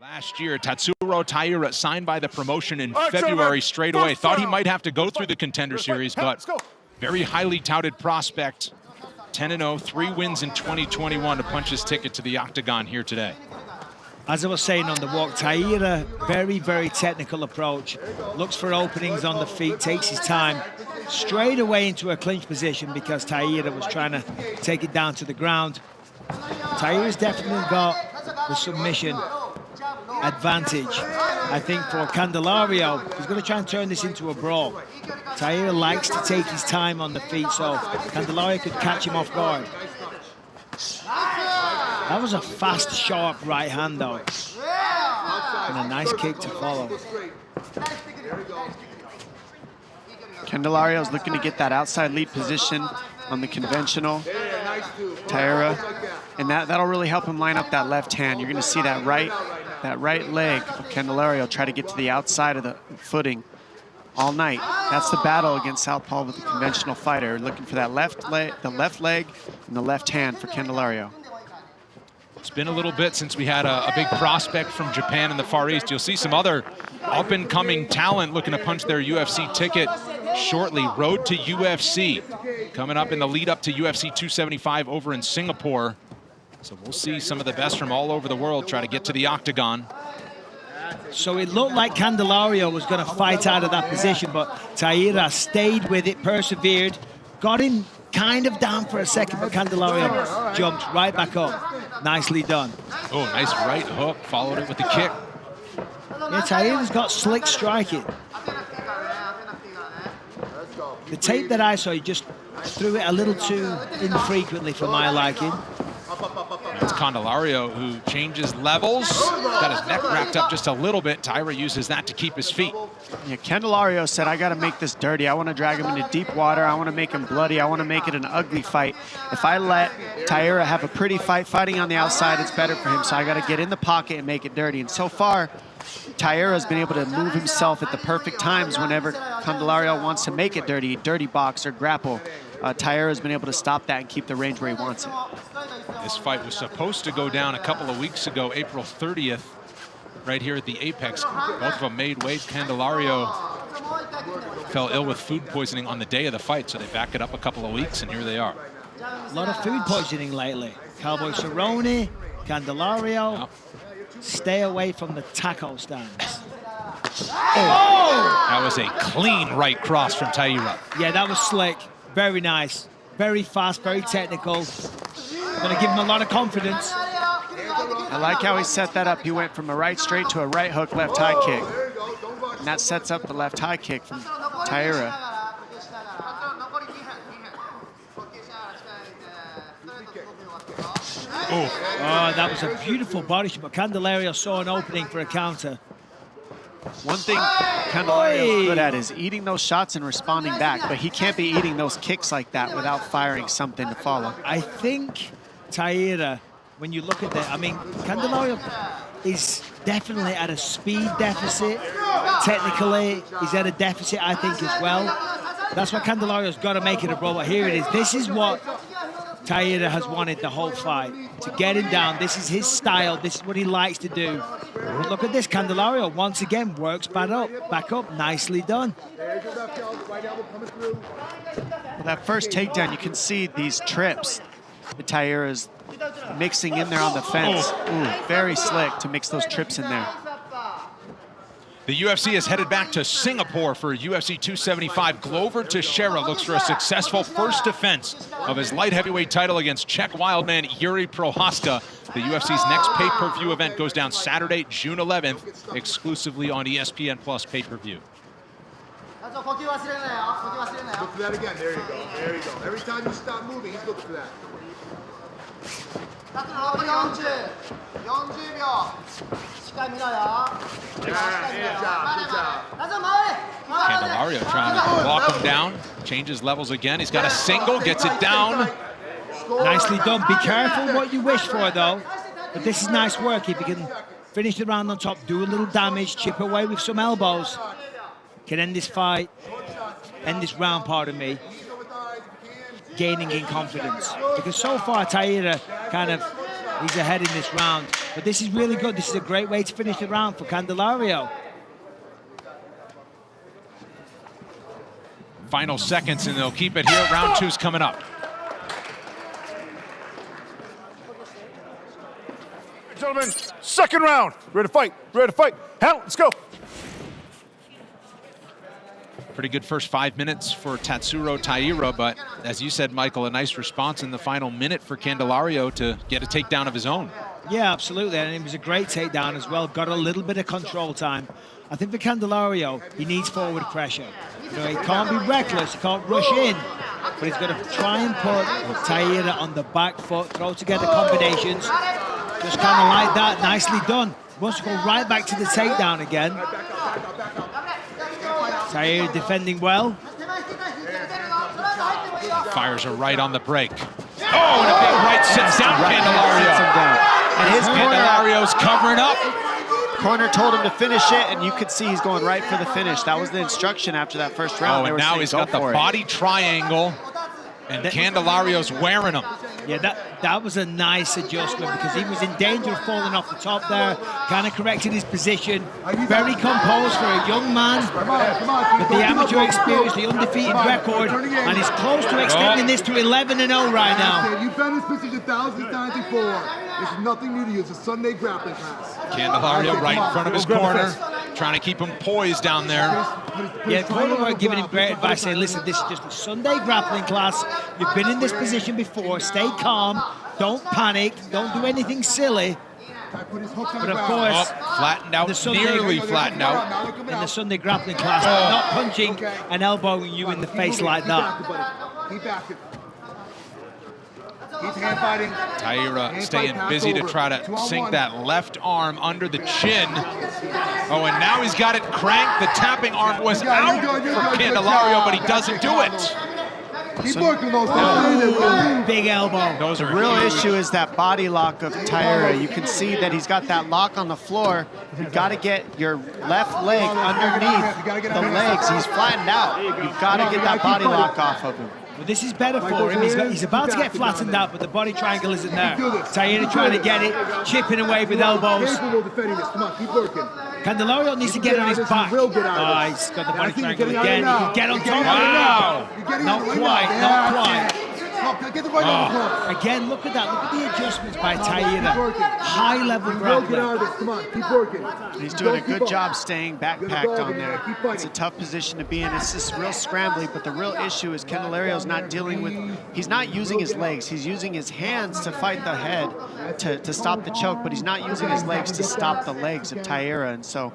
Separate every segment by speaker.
Speaker 1: Last year, Tatsuro Taira signed by the promotion in February straight away. Thought he might have to go through the Contender Series, but very highly touted prospect. 10-0, 3 wins in 2021 to punch his ticket to the octagon here today.
Speaker 2: As I was saying on the walk, Taira, very, very technical approach. Looks for openings on the feet, takes his time. Straight away into a clinch position because Taira was trying to take it down to the ground. Taira's definitely got the submission advantage. I think for Candelario, he's going to try and turn this into a brawl. Taira likes to take his time on the feet, so Candelario could catch him off guard. That was a fast, sharp right hand, though. And a nice kick to follow.
Speaker 3: Candelario's looking to get that outside lead position on the conventional. Taira, and that'll really help him line up that left hand. You're going to see that right leg of Candelario try to get to the outside of the footing all night. That's the battle against southpaw with the conventional fighter, looking for that left leg, and the left hand for Candelario.
Speaker 1: It's been a little bit since we had a big prospect from Japan in the Far East. You'll see some other up-and-coming talent looking to punch their UFC ticket shortly. Road to UFC coming up in the lead-up to UFC 275 over in Singapore. So we'll see some of the best from all over the world try to get to the octagon.
Speaker 2: So it looked like Candelario was going to fight out of that position, but Taira stayed with it, persevered, got him kind of down for a second, but Candelario jumped right back up. Nicely done.
Speaker 1: Oh, nice right hook, followed it with the kick.
Speaker 2: Yeah, Taira's got slick striking. The tape that I saw, he just threw it a little too infrequently for my liking.
Speaker 1: It's Candelario who changes levels. Got his neck wrapped up just a little bit. Taira uses that to keep his feet.
Speaker 3: Yeah, Candelario said, I got to make this dirty. I want to drag him into deep water. I want to make him bloody. I want to make it an ugly fight. If I let Taira have a pretty fight fighting on the outside, it's better for him. So I got to get in the pocket and make it dirty. And so far, Taira has been able to move himself at the perfect times whenever Candelario wants to make it dirty box or grapple. Taira has been able to stop that and keep the range where he wants it.
Speaker 1: This fight was supposed to go down a couple of weeks ago, April 30th, right here at the Apex. Both of them made weight. Candelario fell ill with food poisoning on the day of the fight, so they back it up a couple of weeks, and here they are.
Speaker 2: A lot of food poisoning lately. Cowboy Cerrone, Candelario. Yep. Stay away from the taco stands.
Speaker 1: Oh! That was a clean right cross from Taira.
Speaker 2: Yeah, that was slick. Very nice. Very fast, very technical. Going to give him a lot of confidence.
Speaker 3: I like how he set that up. He went from a right straight to a right hook, left high kick. And that sets up the left high kick from Taira.
Speaker 2: Oh, that was a beautiful body shot, but Candelario saw an opening for a counter.
Speaker 3: One thing Candelario is good at is eating those shots and responding back, but he can't be eating those kicks like that without firing something to follow.
Speaker 2: I think Taira, when you look at that, I mean, Candelario is definitely at a speed deficit. Technically, he's at a deficit, I think, as well. That's why Candelario's got to make it a brawl. But here it is. This is what Taira has wanted the whole fight, to get him down. This is his style. This is what he likes to do. But look at this. Candelario, once again, works back up. Nicely done.
Speaker 3: Well, that first takedown, you can see these trips that Taira's mixing in there on the fence. Ooh, very slick to mix those trips in there.
Speaker 1: The UFC is headed back to Singapore for UFC 275. Glover Teixeira looks for a successful first defense of his light heavyweight title against Czech wildman Yuri Prohaska. The UFC's next pay-per-view event goes down Saturday, June 11th, exclusively on ESPN Plus pay-per-view.
Speaker 4: Look for that again. There you go. There you go. Every time you stop moving, he's looking for that.
Speaker 1: Candelario trying to walk him down, changes levels again. He's got a single, gets it down.
Speaker 2: Nicely done. Be careful what you wish for, though. But this is nice work. If you can finish the round on top, do a little damage, chip away with some elbows, can end this fight, end this round, pardon me, gaining in confidence. Because so far, Taira kind of He's ahead in this round. But this is really good. This is a great way to finish the round for Candelario.
Speaker 1: Final seconds, and they'll keep it here. Round 2's coming up.
Speaker 4: Gentlemen, second round. Ready to fight. Ready to fight. Hell, let's go.
Speaker 1: Pretty good first 5 minutes for Tatsuro Taira, but as you said, Michael, a nice response in the final minute for Candelario to get a takedown of his own.
Speaker 2: Yeah, absolutely, and it was a great takedown as well. Got a little bit of control time. I think for Candelario, he needs forward pressure. You know, he can't be reckless, he can't rush in, but he's got to try and put Taira on the back foot, throw together combinations, just kind of like that, nicely done. Wants to go right back to the takedown again. Taira defending well.
Speaker 1: Fires are right on the break. Oh, and a big right sits down Candelario.
Speaker 3: And his
Speaker 1: Candelario's covering up.
Speaker 3: corner told him to finish it, and you could see he's going right for the finish. That was the instruction after that first round.
Speaker 1: Oh, and now he's got the body triangle, and Candelario's wearing him.
Speaker 2: Yeah, that was a nice adjustment because he was in danger of falling off the top there. Kind of corrected his position. Very composed for a young man with the amateur experience, the undefeated record, and he's close to extending this to 11-0 right now.
Speaker 4: You've been in this position thousands of times before. It's nothing new to you. It's a Sunday grappling class.
Speaker 1: Candelario right in front of his corner, trying to keep him poised down there.
Speaker 2: Yeah, corner were giving him great advice, saying, listen, this is just a Sunday grappling class. You've been in this position before. Stay calm. Don't panic. Don't do anything silly. But of course,
Speaker 1: flattened out, nearly flattened out.
Speaker 2: In the Sunday grappling class, not punching and elbowing you in the face like that.
Speaker 4: Keep back. Keep hand fighting.
Speaker 1: Taira staying busy to try to sink that left arm under the chin. Oh, and now he's got it cranked. The tapping arm was out for Candelario, but he doesn't do it.
Speaker 4: Keep working those.
Speaker 2: Big elbow.
Speaker 1: Those are
Speaker 3: The real
Speaker 1: huge.
Speaker 3: issue is that body lock of Taira. You can see that he's got that lock on the floor. You've got to get your left leg underneath the legs. He's flattened out. You've got to get that body lock off of him.
Speaker 2: But this is better for him. He's about to get flattened out, but the body triangle isn't there. Taira trying to get it, chipping away with elbows.
Speaker 4: Come on, keep working.
Speaker 2: Candelario needs to get on his back. Oh, he's got the body triangle again. He can get on top.
Speaker 1: Wow.
Speaker 2: Not quite, not quite.
Speaker 4: Get the right on the corner.
Speaker 2: Again, look at that. Look at the adjustments by Taira. High-level
Speaker 4: Get out
Speaker 2: grappling.
Speaker 4: of this. Come on, keep working.
Speaker 3: He's doing a good job staying backpacked on there. It's a tough position to be in. It's just real scrambly, but the real issue is Candelario's not dealing with, he's not using his legs. He's using his hands to fight the head to stop the choke, but he's not using his legs to stop the legs of Taira. And so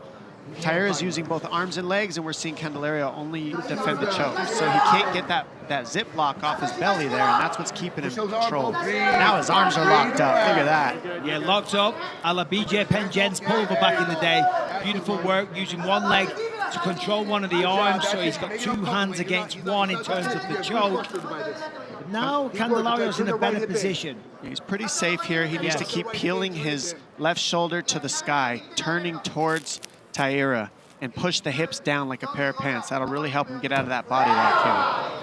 Speaker 3: Taira is using both arms and legs, and we're seeing Candelario only defend the choke. So he can't get that zip lock off his belly there, and that's what's keeping him controlled. Now his arms are locked up. Look at that.
Speaker 2: Yeah, locked up, a la BJ Penn Jen's Pulver back in the day. Beautiful work, using one leg to control one of the arms, so he's got two hands against one in terms of the choke. But now Candelario's in a better position.
Speaker 3: He's pretty safe here. He needs to keep peeling his left shoulder to the sky, turning towards Taira, and push the hips down like a pair of pants. That'll really help him get out of that body lock here.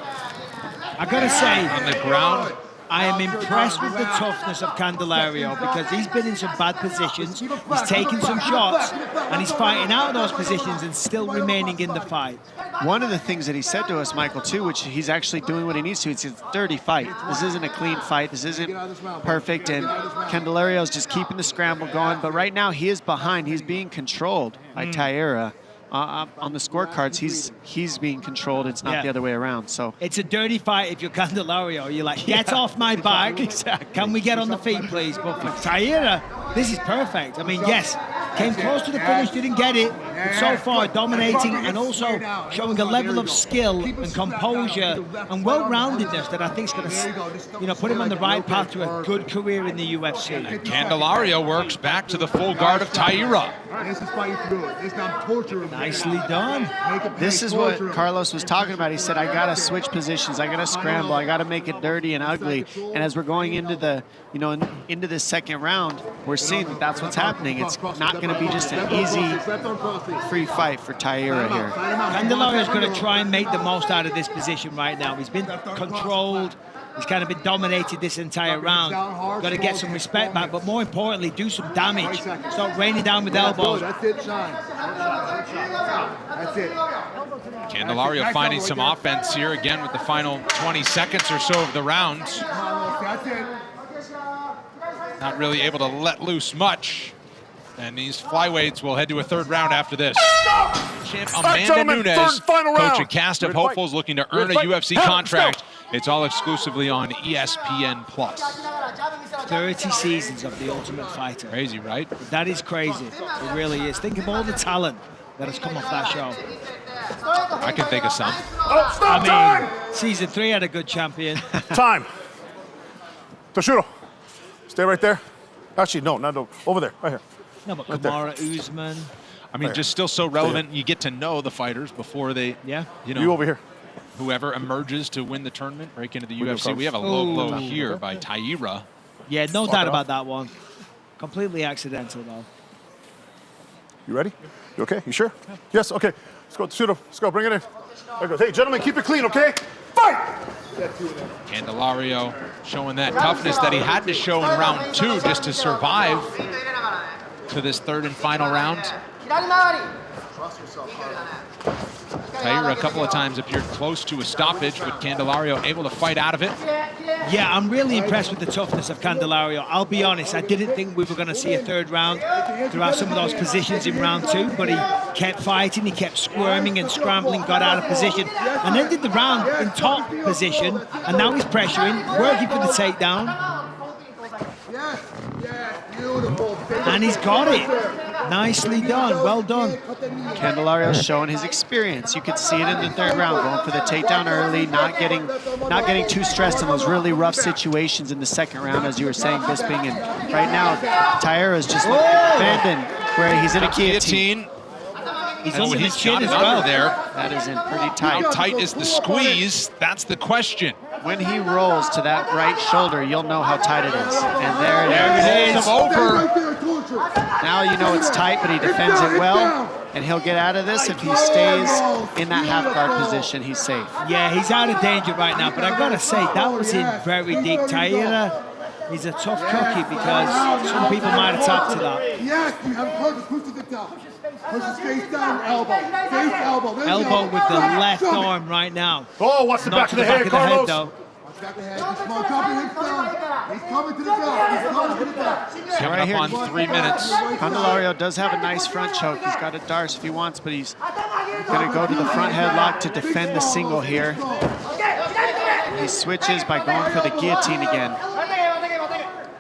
Speaker 2: I gotta say,
Speaker 1: On the ground.
Speaker 2: I am impressed with the toughness of Candelario because he's been in some bad positions, he's taken some shots, and he's fighting out of those positions and still remaining in the fight.
Speaker 3: One of the things that he said to us, Michael, too, which he's actually doing what he needs to, it's a dirty fight. This isn't a clean fight. This isn't perfect, and Candelario's just keeping the scramble going, but right now he is behind. He's being controlled by Taira. On the scorecards, he's being controlled. It's not the other way around. So
Speaker 2: it's a dirty fight if you're Candelario. You're like, get off my back.
Speaker 3: Exactly.
Speaker 2: Can we get on the feet, please? But for Taira, this is perfect. I mean, yes, came close to the finish, didn't get it. But so far, dominating and also showing a level of skill and composure and well-roundedness that I think is going to, put him on the right path to a good career in the UFC.
Speaker 1: Candelario works back to the full guard of Taira.
Speaker 4: This is fighting through it. It's not torture.
Speaker 2: Nicely done.
Speaker 3: this is what Carlos was talking about. He said, I got to switch positions. I got to scramble. I got to make it dirty and ugly. And as we're going into the, into the second round, we're seeing that that's what's happening. It's not going to be just an easy, free fight for Taira here.
Speaker 2: Candelario's going to try and make the most out of this position right now. He's been controlled, He's kind of been dominated this entire round. Got to get some respect back, but more importantly, do some damage. Start raining down with elbows.
Speaker 4: That's it, Shine. That's it.
Speaker 1: Candelario finding some offense here again with the final 20 seconds or so of the round.
Speaker 4: That's it.
Speaker 1: Not really able to let loose much. And these flyweights will head to a third round after this. Champ Amanda Nunes, coach a cast of hopefuls looking to earn a UFC contract. It's all exclusively on ESPN+.
Speaker 2: 30 seasons of The Ultimate Fighter.
Speaker 1: Crazy, right?
Speaker 2: That is crazy. It really is. Think of all the talent that has come off that show.
Speaker 1: I can think of some.
Speaker 4: Oh, stop time!
Speaker 2: Season 3 had a good champion.
Speaker 5: Time. Tatsuro, stay right there. Actually, no, not over there, right here.
Speaker 2: No, but
Speaker 5: Right there.
Speaker 2: Kamara Usman.
Speaker 1: I mean, just still so relevant. You get to know the fighters before they,
Speaker 2: Yeah.
Speaker 1: you know,
Speaker 5: You over here.
Speaker 1: whoever emerges to win the tournament, break into the
Speaker 5: We go
Speaker 1: UFC.
Speaker 5: close.
Speaker 1: We have a low blow
Speaker 2: Ooh.
Speaker 1: here by Taira.
Speaker 2: Yeah, no
Speaker 5: Walk
Speaker 2: doubt
Speaker 5: it
Speaker 2: about
Speaker 5: off.
Speaker 2: that one. Completely accidental, though.
Speaker 5: You ready? You okay? You sure? Yes, okay. Let's go, Tatsuro. Let's go, bring it in. There it goes. Hey, gentlemen, keep it clean, okay? Fight!
Speaker 1: Candelario showing that toughness that he had to show in round 2 just to survive to this third and final round. Taira a couple of times appeared close to a stoppage, but Candelario able to fight out of it.
Speaker 2: Yeah, I'm really impressed with the toughness of Candelario. I'll be honest, I didn't think we were going to see a third round throughout some of those positions in round 2, but he kept fighting, he kept squirming and scrambling, got out of position, and then did the round in top position, and now he's pressuring, working for the takedown,
Speaker 4: Yes, yes, beautiful.
Speaker 2: and he's got it. Nicely done, well done.
Speaker 3: Candelario's showing his experience. You could see it in the third round, going for the takedown early, not getting too stressed in those really rough situations in the second round, as you were saying, Bisping. And right now, Taira's just abandoned where he's in a guillotine.
Speaker 2: He's
Speaker 1: Oh,
Speaker 2: under the
Speaker 1: he's
Speaker 2: chin
Speaker 1: got
Speaker 2: as
Speaker 1: it under
Speaker 2: well.
Speaker 1: there.
Speaker 3: That is in pretty
Speaker 1: How
Speaker 3: tight.
Speaker 1: tight is the squeeze? That's the question.
Speaker 3: When he rolls to that right shoulder, you'll know how tight it is. And there it is.
Speaker 1: It's over.
Speaker 4: Right there, I told you.
Speaker 3: Now you know it's tight, but he defends it well. And he'll get out of this if he stays in that half guard position. He's safe.
Speaker 2: Yeah, he's out of danger right now, but I gotta say, that was in very deep. Taira, he's a tough cookie because some people might have tapped to that.
Speaker 4: Yes, you have purpose. Push to the top. Push his face down, elbow. Face elbow. There's
Speaker 2: Elbow with the left
Speaker 4: Show me.
Speaker 2: arm right now.
Speaker 5: Oh, watch the
Speaker 2: Not
Speaker 5: back
Speaker 2: to
Speaker 5: of the
Speaker 2: the back
Speaker 5: head,
Speaker 2: of the head,
Speaker 5: Carlos.
Speaker 2: though.
Speaker 4: Back ahead. He's small company. He's coming to the back. He's coming to the back.
Speaker 1: Coming
Speaker 3: Right
Speaker 1: up
Speaker 3: here.
Speaker 1: on 3 minutes.
Speaker 3: Candelario does have a nice front choke. He's got a Darce if he wants, but he's going to go to the front headlock to defend the single here. He switches by going for the guillotine again.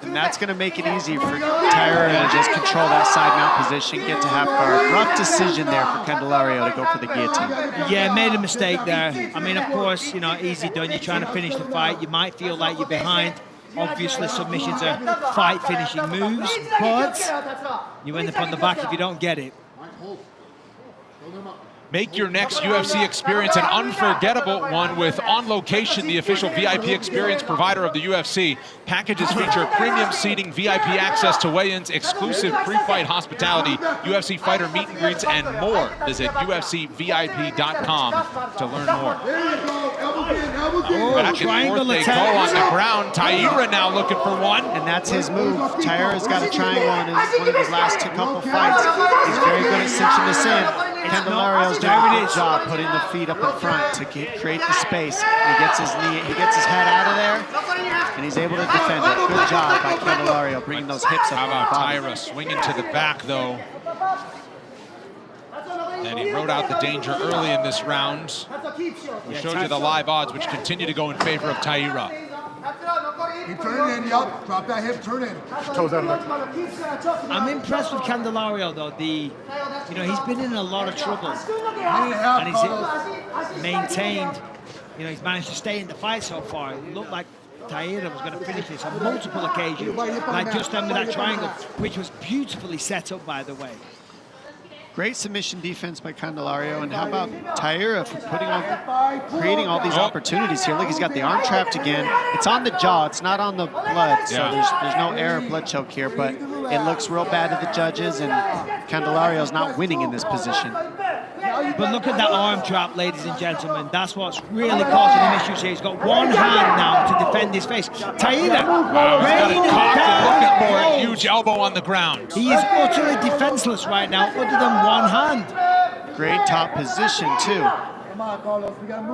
Speaker 3: And that's going to make it easy for Taira to just control that side mount position, get to half guard. Rough decision there for Candelario to go for the guillotine.
Speaker 2: Yeah, made a mistake there. I mean, of course, you know, easy done. You're trying to finish the fight. You might feel like you're behind. Obviously, submissions are fight-finishing moves, but you end up on the back if you don't get it.
Speaker 1: Make your next UFC experience an unforgettable one with On Location, the official VIP experience provider of the UFC. Packages feature premium seating, VIP access to weigh-ins, exclusive pre-fight hospitality, UFC fighter meet and greets, and more. Visit UFCVIP.com to learn more.
Speaker 4: There you go. Elbow in, elbow in.
Speaker 2: Oh,
Speaker 1: Back and
Speaker 2: triangle
Speaker 1: forth they go
Speaker 2: attack.
Speaker 1: on the ground. Taira now looking for one.
Speaker 3: And that's his move. Taira's got a triangle in one of his last couple fights. He's very good at cinching this in. Candelario's doing a good job putting the feet up in front to create the space. He gets his head out of there, and he's able to defend it. Good job by Candelario, bringing those hips up.
Speaker 1: How
Speaker 3: on the
Speaker 1: about
Speaker 3: body.
Speaker 1: Taira swinging to the back, though? And he rode out the danger early in this round. We showed you the live odds, which continue to go in favor of Taira.
Speaker 4: Keep turning in, yup. Drop that hip, turn in.
Speaker 5: Toes out of there.
Speaker 2: I'm impressed with Candelario, though. You know, he's been in a lot of trouble,
Speaker 4: Minute and a half,
Speaker 2: and
Speaker 4: Carlos.
Speaker 2: he's maintained. You know, he's managed to stay in the fight so far. It looked like Taira was going to finish this on multiple occasions, like just under that triangle, which was beautifully set up, by the way.
Speaker 3: Great submission defense by Candelario, and how about Taira for creating all these opportunities here? Look, he's got the arm trapped again. It's on the jaw, it's not on the blood, so there's no air or blood choke here, but it looks real bad to the judges, and Candelario's not winning in this position.
Speaker 2: But look at that arm trap, ladies and gentlemen. That's what's really causing him issues here. He's got one hand now to defend his face. Taira,
Speaker 1: Looking for a huge elbow on the ground.
Speaker 2: He is utterly defenseless right now, other than one hand.
Speaker 3: Great top position, too.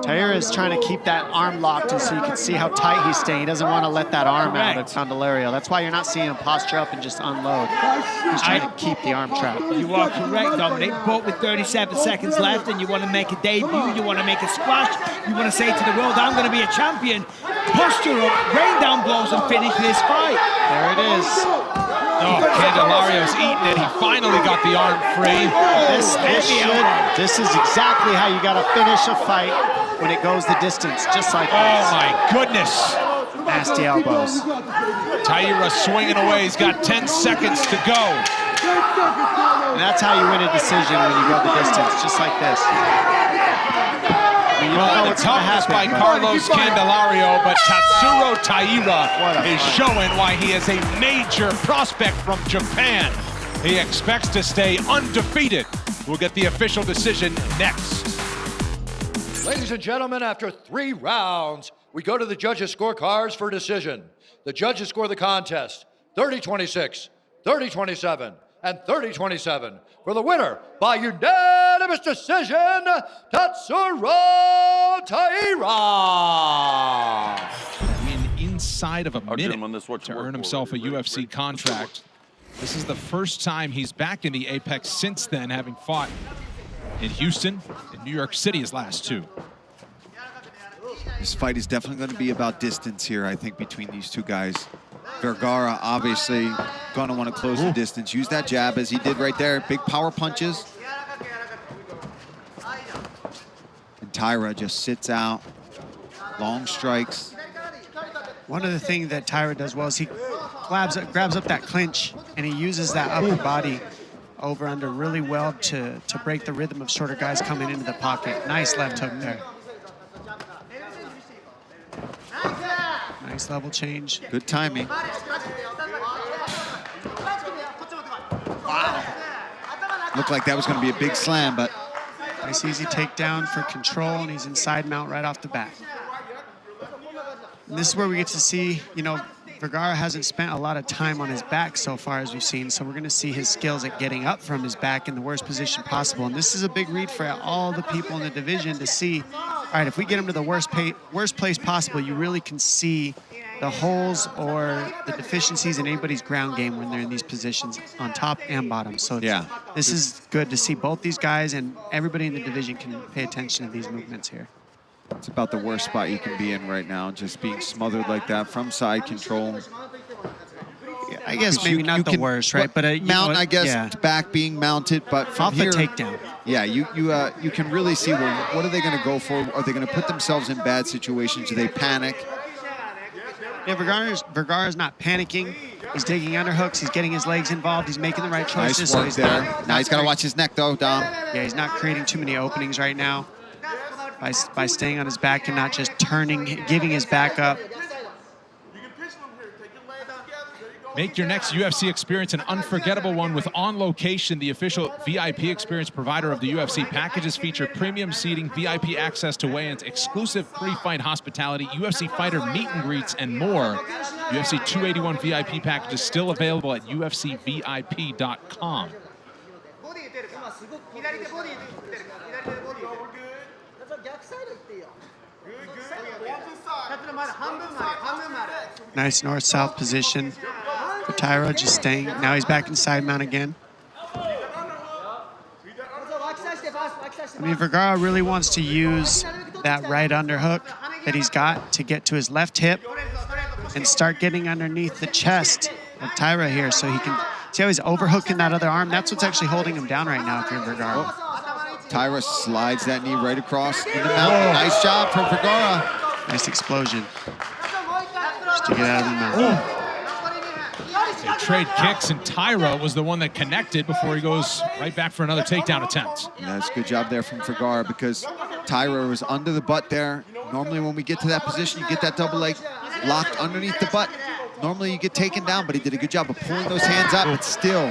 Speaker 3: Taira is trying to keep that arm locked, and so you can see how tight he's staying. He doesn't want to let that arm out of Candelario. That's why you're not seeing him posture up and just unload. He's trying to keep the arm trap.
Speaker 2: You are correct, Dominic, but with 37 seconds left and you want to make a debut, you want to make a splash, you want to say to the world, I'm going to be a champion, posture up, rain down blows and finish this fight.
Speaker 3: There it is.
Speaker 1: Oh, Candelario's eating it. He finally got the arm free.
Speaker 3: This is exactly how you got to finish a fight when it goes the distance, just like this.
Speaker 1: Oh my goodness.
Speaker 3: Nasty elbows.
Speaker 1: Taira swinging away. He's got 10 seconds to go.
Speaker 3: And that's how you win a decision when you go the distance, just like this.
Speaker 1: The toughness by Carlos Candelario, but Tatsuro Taira is showing why he is a major prospect from Japan. He expects to stay undefeated. We'll get the official decision next.
Speaker 6: Ladies and gentlemen, after 3 rounds, we go to the judges' scorecards for decision. The judges score the contest 30-26, 30-27, and 30-27 for the winner by unanimous decision, Tatsuro Taira.
Speaker 1: Inside of a minute to earn himself a UFC contract. This is the first time he's back in the Apex since then, having fought in Houston and New York City his last 2.
Speaker 7: This fight is definitely going to be about distance here, I think, between these two guys. Vergara obviously going to want to close the distance. Use that jab as he did right there. Big power punches. And Taira just sits out. Long strikes.
Speaker 3: One of the things that Taira does well is he grabs up that clinch, and he uses that upper body over-under really well to break the rhythm of shorter guys coming into the pocket. Nice left hook there. Nice level change.
Speaker 7: Good timing.
Speaker 3: Wow.
Speaker 7: Looked like that was going to be a big slam, but...
Speaker 3: Nice easy takedown for control, and he's inside mount right off the bat. And this is where we get to see, you know, Vergara hasn't spent a lot of time on his back so far, as we've seen, so we're going to see his skills at getting up from his back in the worst position possible. And this is a big read for all the people in the division to see, all right, if we get him to the worst place possible, you really can see the holes or the deficiencies in anybody's ground game when they're in these positions on top and bottom. So yeah, this is good to see both these guys, and everybody in the division can pay attention to these movements here.
Speaker 7: It's about the worst spot you can be in right now, just being smothered like that from side control.
Speaker 3: Yeah, I guess maybe not the worst, right? But
Speaker 7: mount, I guess, back being mounted, but from
Speaker 3: off
Speaker 7: here,
Speaker 3: the takedown.
Speaker 7: Yeah, you can really see, well, what are they going to go for? Are they going to put themselves in bad situations? Do they panic?
Speaker 3: Yeah, Vergara's not panicking. He's taking underhooks. He's getting his legs involved. He's making the right choices.
Speaker 7: Nice work there. Now he's got to watch his neck, though, Dom.
Speaker 3: Yeah, he's not creating too many openings right now by staying on his back and not just turning, giving his back up.
Speaker 1: Make your next UFC experience an unforgettable one with On Location, the official VIP experience provider of the UFC. Packages feature premium seating, VIP access to weigh-ins, exclusive pre-fight hospitality, UFC fighter meet and greets, and more. UFC 281 VIP packages still available at ufcvip.com.
Speaker 3: Nice north-south position for Taira, just staying. Now he's back inside mount again. I mean, Vergara really wants to use that right underhook that he's got to get to his left hip and start getting underneath the chest of Taira here, so he can see how he's overhooking that other arm. That's what's actually holding him down right now if you're Vergara.
Speaker 7: Taira slides that knee right across in the mount. Nice job from Vergara.
Speaker 3: Nice explosion. Just to get out of the mount.
Speaker 1: They trade kicks, and Taira was the one that connected before he goes right back for another takedown attempt.
Speaker 7: That's a good job there from Vergara, because Taira was under the butt there. Normally when we get to that position, you get that double leg locked underneath the butt. Normally you get taken down, but he did a good job of pulling those hands up, but still,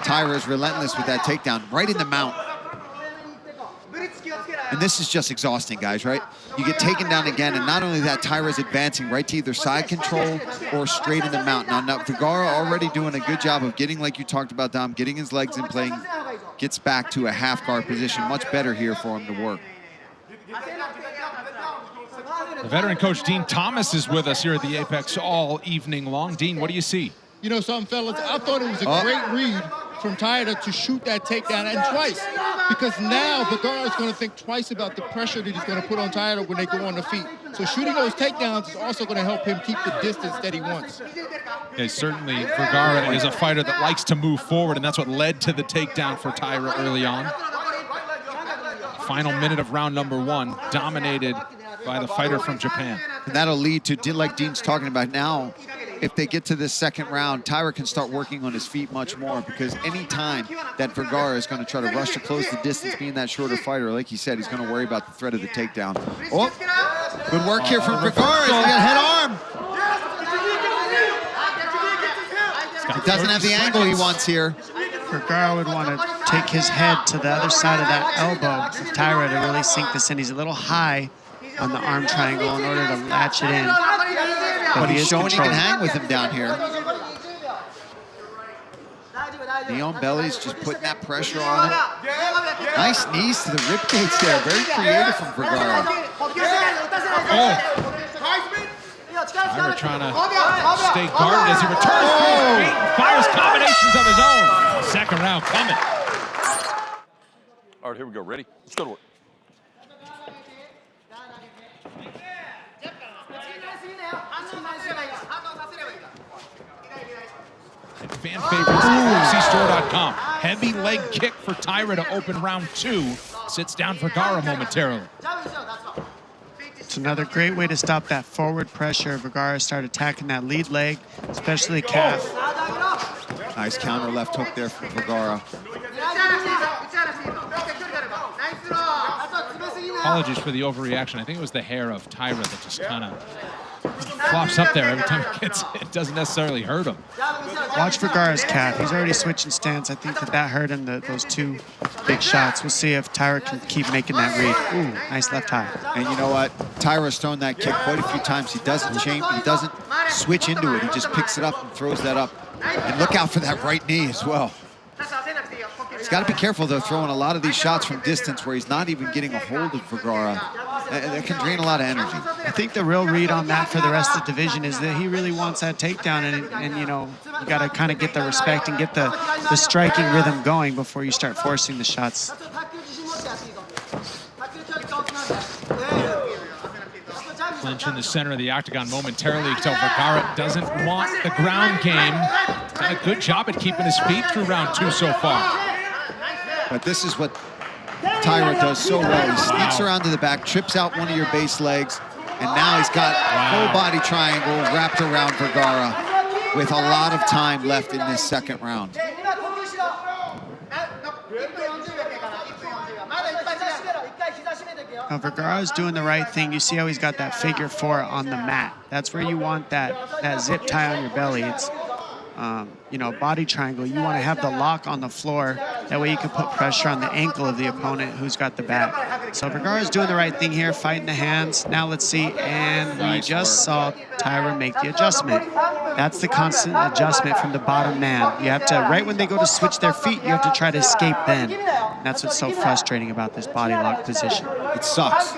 Speaker 7: Taira is relentless with that takedown right in the mount. And this is just exhausting, guys, right? You get taken down again, and not only that, Taira's advancing right to either side control or straight in the mount. Now Vergara already doing a good job of getting, like you talked about, Dom, getting his legs in play, gets back to a half guard position. Much better here for him to work.
Speaker 1: The veteran coach Dean Thomas is with us here at the Apex all evening long. Dean, what do you see?
Speaker 8: You know something, fellas? I thought it was a great read from Taira to shoot that takedown, and twice. Because now Vergara is going to think twice about the pressure that he's going to put on Taira when they go on the feet. So shooting those takedowns is also going to help him keep the distance that he wants.
Speaker 1: Yeah, certainly Vergara is a fighter that likes to move forward, and that's what led to the takedown for Taira early on. Final minute of round number 1, dominated by the fighter from Japan.
Speaker 7: And that'll lead to, like Dean's talking about now, if they get to this second round, Taira can start working on his feet much more, because any time that Vergara is going to try to rush to close the distance, being that shorter fighter, like he said, he's going to worry about the threat of the takedown. Oh, good work here from Vergara. He got head arm. He doesn't have the angle he wants here.
Speaker 3: Vergara would want to take his head to the other side of that elbow for Taira to really sink this in. He's a little high on the arm triangle in order to latch it in.
Speaker 7: But he's showing he can hang with him down here. Knee on belly's just putting that pressure on him. Nice knees to the rib cage there. Very creative from Vergara.
Speaker 1: Taira trying to stay guarded as he returns to his feet and fires combinations of his own. Second round coming.
Speaker 5: All right, here we go. Ready? Let's go to work.
Speaker 1: Fan favorites at UFCstore.com. Heavy leg kick for Taira to open round 2. Sits down Vergara momentarily.
Speaker 3: It's another great way to stop that forward pressure. Vergara started attacking that lead leg, especially calf.
Speaker 7: Nice counter left hook there from Vergara.
Speaker 1: Apologies for the overreaction. I think it was the hair of Taira that just kind of flops up there every time it gets it. Doesn't necessarily hurt him.
Speaker 3: Watch Vergara's calf. He's already switching stance. I think that hurt him, those 2 big shots. We'll see if Taira can keep making that read. Ooh, nice left high.
Speaker 7: And you know what? Taira's thrown that kick quite a few times. He doesn't change. He doesn't switch into it. He just picks it up and throws that up. And look out for that right knee as well. He's got to be careful, though, throwing a lot of these shots from distance where he's not even getting a hold of Vergara. That can drain a lot of energy.
Speaker 3: I think the real read on that for the rest of the division is that he really wants that takedown, and you know, you got to kind of get the respect and get the striking rhythm going before you start forcing the shots.
Speaker 1: Clinch in the center of the octagon momentarily until Vergara doesn't want the ground game. Done a good job at keeping his feet through round 2 so far.
Speaker 7: But this is what Taira does so well. He sneaks around to the back, trips out one of your base legs, and now he's got full body triangle wrapped around Vergara with a lot of time left in this second round.
Speaker 3: Now Vergara's doing the right thing. You see how he's got that figure 4 on the mat. That's where you want that zip tie on your belly. It's you know, body triangle. You want to have the lock on the floor. That way you can put pressure on the ankle of the opponent who's got the back. So Vergara's doing the right thing here, fighting the hands. Now let's see, and we just saw Taira make the adjustment. That's the constant adjustment from the bottom man. You have to, right when they go to switch their feet, you have to try to escape then. And that's what's so frustrating about this body lock position.
Speaker 7: It sucks.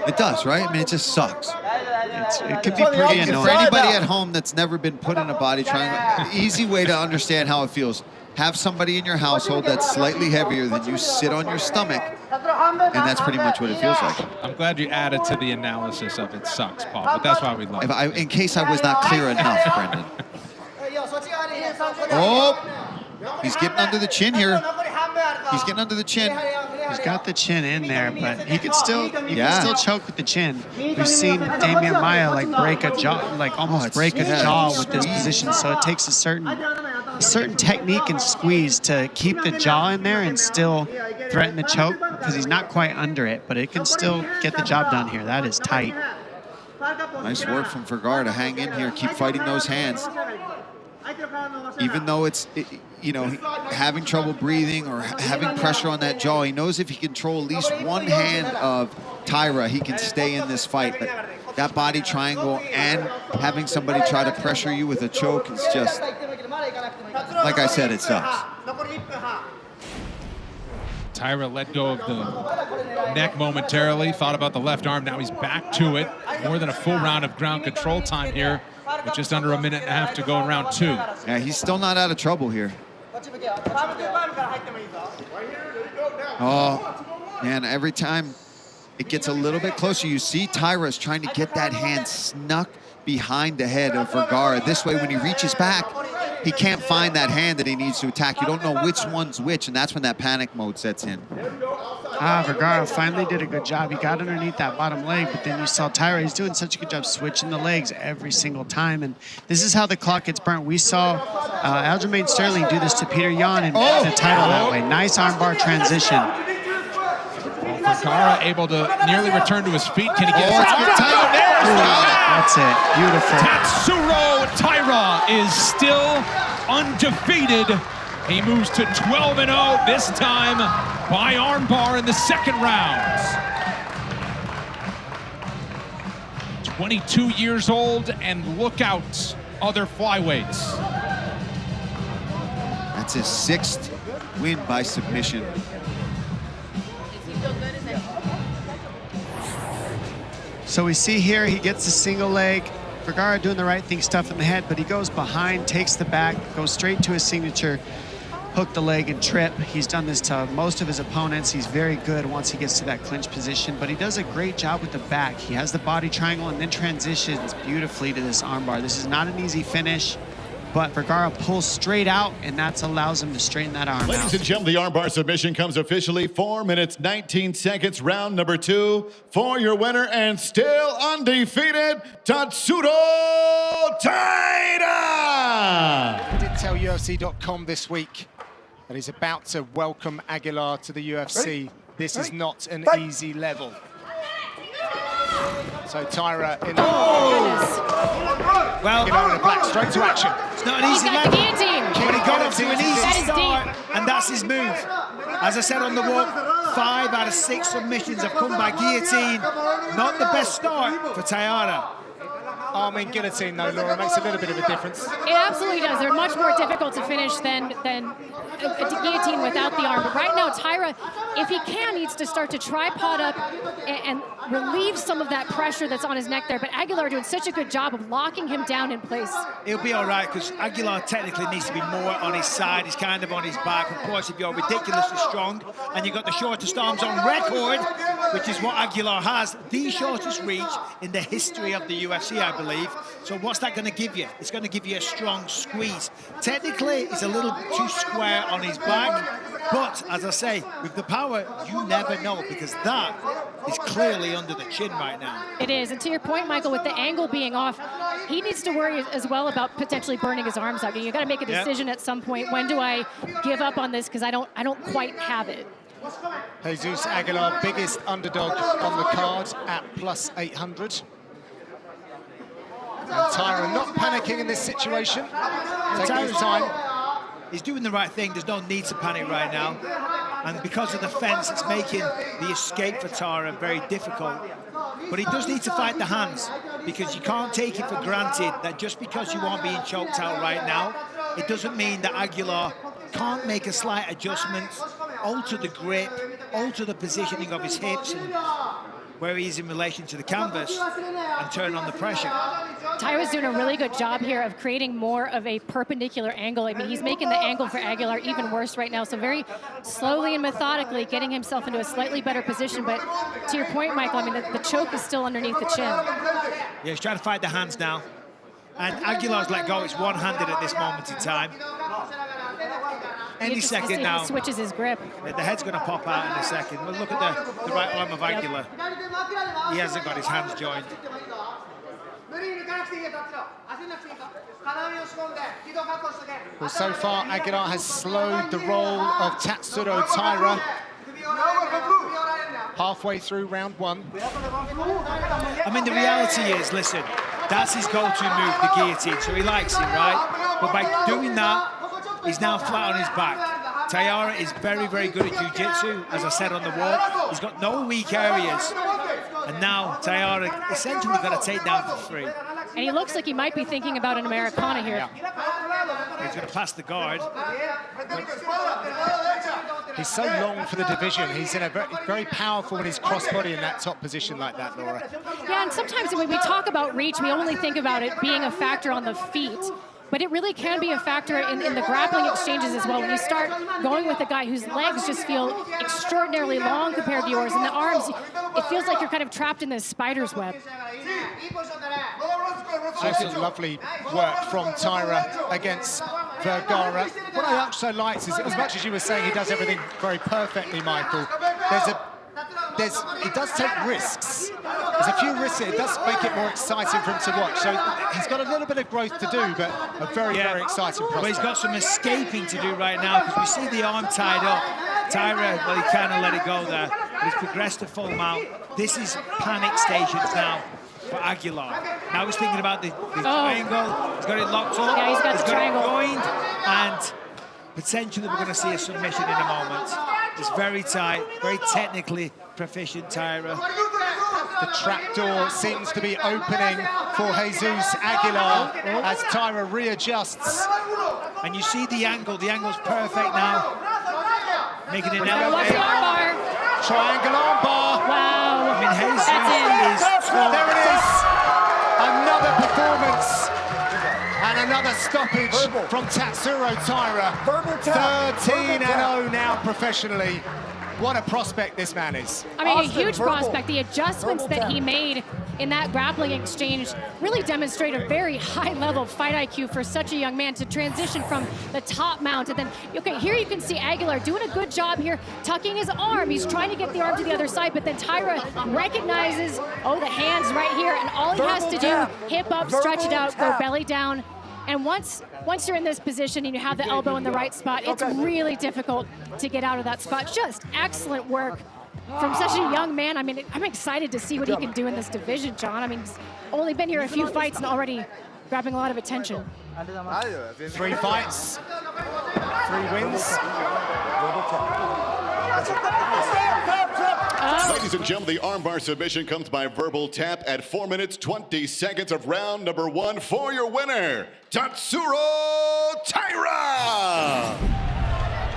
Speaker 7: It does, right? I mean, it just sucks.
Speaker 3: It could be pretty annoying.
Speaker 7: For anybody at home that's never been put in a body triangle, easy way to understand how it feels. Have somebody in your household that's slightly heavier than you sit on your stomach, and that's pretty much what it feels like.
Speaker 1: I'm glad you added to the analysis of it sucks, Paul, but that's why we love it.
Speaker 7: In case I was not clear enough, Brendan. Oh, he's getting under the chin here. He's getting under the chin.
Speaker 3: He's got the chin in there, but he could still, you can still choke with the chin. We've seen Damian Maia like break a jaw, like almost break a jaw with this position. So it takes a certain technique and squeeze to keep the jaw in there and still threaten the choke, because he's not quite under it, but it can still get the job done here. That is tight.
Speaker 7: Nice work from Vergara to hang in here, keep fighting those hands. Even though you know, having trouble breathing or having pressure on that jaw. He knows if he can control at least one hand of Taira, he can stay in this fight. But that body triangle and having somebody try to pressure you with a choke is just, like I said, it sucks.
Speaker 1: Taira let go of the neck momentarily, thought about the left arm, now he's back to it. More than a full round of ground control time here, with just under a minute and a half to go in round 2.
Speaker 7: Yeah, he's still not out of trouble here. Oh, man, every time it gets a little bit closer, you see Taira's trying to get that hand snuck behind the head of Vergara. This way, when he reaches back, he can't find that hand that he needs to attack. You don't know which one's which, and that's when that panic mode sets in.
Speaker 3: Vergara finally did a good job. He got underneath that bottom leg, but then you saw Taira, he's doing such a good job switching the legs every single time, and this is how the clock gets burnt. We saw Aljamain Sterling do this to Peter Yan and win the title that way. Nice armbar transition.
Speaker 1: Vergara able to nearly return to his feet. Can he get
Speaker 3: That's it. Beautiful.
Speaker 1: Tatsuro Taira is still undefeated. He moves to 12-0, this time by armbar in the second round. 22 years old, and look out, other flyweights.
Speaker 7: That's his 6th win by submission.
Speaker 3: So we see here, he gets a single leg. Vergara doing the right thing, stuff in the head, but he goes behind, takes the back, goes straight to his signature, hook the leg and trip. He's done this to most of his opponents. He's very good once he gets to that clinch position, but he does a great job with the back. He has the body triangle and then transitions beautifully to this armbar. This is not an easy finish, but Vergara pulls straight out, and that allows him to straighten that arm
Speaker 9: Ladies
Speaker 3: out.
Speaker 9: and gentlemen, the armbar submission comes officially 4 minutes, 19 seconds, round number 2. For your winner and still undefeated, Tatsuro Taira!
Speaker 10: He did tell UFC.com this week that he's about to welcome Aguilar to the UFC. This is not an easy level. So Taira in
Speaker 2: Well,
Speaker 10: Aguilar in a black, straight to action.
Speaker 2: it's not an easy
Speaker 11: got the
Speaker 2: level.
Speaker 11: guillotine.
Speaker 2: But he got off to an easy
Speaker 11: That is
Speaker 2: start,
Speaker 11: deep.
Speaker 2: and that's his move. As I said on the walk, 5 out of 6 submissions have come by guillotine. Not the best start for Taira.
Speaker 10: Arm in guillotine, though, Laura, makes a little bit of a difference.
Speaker 11: It absolutely does. They're much more difficult to finish than a guillotine without the arm. But right now, Taira, if he can, needs to start to tripod up and relieve some of that pressure that's on his neck there. But Aguilar doing such a good job of locking him down in place.
Speaker 2: He'll be all right, because Aguilar technically needs to be more on his side. He's kind of on his back. Of course, if you're ridiculously strong and you've got the shortest arms on record, which is what Aguilar has, the shortest reach in the history of the UFC, I believe. So what's that going to give you? It's going to give you a strong squeeze. Technically, he's a little too square on his back, but as I say, with the power, you never know, because that is clearly under the chin right now.
Speaker 11: It is, and to your point, Michael, with the angle being off, he needs to worry as well about potentially burning his arms out. You've got to make a decision at some point. When do I give up on this? Because I don't quite have it.
Speaker 10: Jesus Aguilar, biggest underdog on the card at plus 800. And Taira not panicking in this situation, taking his time.
Speaker 2: He's doing the right thing. There's no need to panic right now. And because of the fence, it's making the escape for Taira very difficult. But he does need to fight the hands, because you can't take it for granted that just because you aren't being choked out right now, it doesn't mean that Aguilar can't make a slight adjustment, alter the grip, alter the positioning of his hips and where he is in relation to the canvas, and turn on the pressure.
Speaker 11: Taira's doing a really good job here of creating more of a perpendicular angle. I mean, he's making the angle for Aguilar even worse right now. So very slowly and methodically getting himself into a slightly better position. But to your point, Michael, I mean, the choke is still underneath the chin.
Speaker 2: Yeah, he's trying to fight the hands now. And Aguilar's let go. It's one-handed at this moment in time. Any second now.
Speaker 11: He switches his grip.
Speaker 2: The head's going to pop out in a second. Well, look at the right arm of Aguilar. He hasn't got his hands joined.
Speaker 10: Well, so far, Aguilar has slowed the roll of Tatsuro Taira. Halfway through round 1.
Speaker 2: I mean, the reality is, listen, that's his go-to move, the guillotine, so he likes it, right? But by doing that, He's now flat on his back. Taira is very, very good at jiu-jitsu, as I said on the walk. He's got no weak areas. And now Taira essentially got a takedown for free.
Speaker 11: And he looks like he might be thinking about an Americana here.
Speaker 2: He's going to pass the guard.
Speaker 10: He's so long for the division. He's in a very powerful in his crossbody in that top position like that, Laura.
Speaker 11: Yeah, and sometimes when we talk about reach, we only think about it being a factor on the feet. But it really can be a factor in the grappling exchanges as well. When you start going with a guy whose legs just feel extraordinarily long compared to yours, and the arms, it feels like you're kind of trapped in this spider's web.
Speaker 10: Also lovely work from Taira against Vergara. What I also liked is, as much as you were saying he does everything very perfectly, Michael, he does take risks. There's a few risks. It does make it more exciting for him to watch. So he's got a little bit of growth to do, but a very, very exciting prospect.
Speaker 2: Well, he's got some escaping to do right now, because we see the arm tied up. Taira, well, he kind of let it go there. But he's progressed to full mount. This is panic stations now for Aguilar. Now he's thinking about the triangle. He's got it locked up.
Speaker 11: Yeah, he's got the triangle.
Speaker 2: It going, and potentially we're going to see a submission in a moment. It's very tight, very technically proficient, Taira.
Speaker 10: The trapdoor seems to be opening for Jesus Aguilar as Taira readjusts.
Speaker 2: And you see the angle. The angle's perfect now. Making an
Speaker 11: Watch
Speaker 2: elevate.
Speaker 11: the armbar.
Speaker 10: Triangle armbar.
Speaker 11: Wow.
Speaker 2: I mean, Jesus is
Speaker 10: There it is. Another performance. And another stoppage from Tatsuro Taira. 13-0 now professionally. What a prospect this man is.
Speaker 11: I mean, a huge prospect. The adjustments that he made in that grappling exchange really demonstrate a very high-level fight IQ for such a young man to transition from the top mount. And then, okay, here you can see Aguilar doing a good job here, tucking his arm. He's trying to get the arm to the other side, but then Taira recognizes, oh, the hand's right here, and all he has to do, hip up, stretch it out, go belly down. And once you're in this position and you have the elbow in the right spot, it's really difficult to get out of that spot. Just excellent work from such a young man. I mean, I'm excited to see what he can do in this division, John. I mean, he's only been here a few fights and already grabbing a lot of attention.
Speaker 10: 3 fights, 3 wins.
Speaker 9: Ladies and gentlemen, the armbar submission comes by verbal tap at 4 minutes, 20 seconds of round number 1 for your winner, Tatsuro Taira!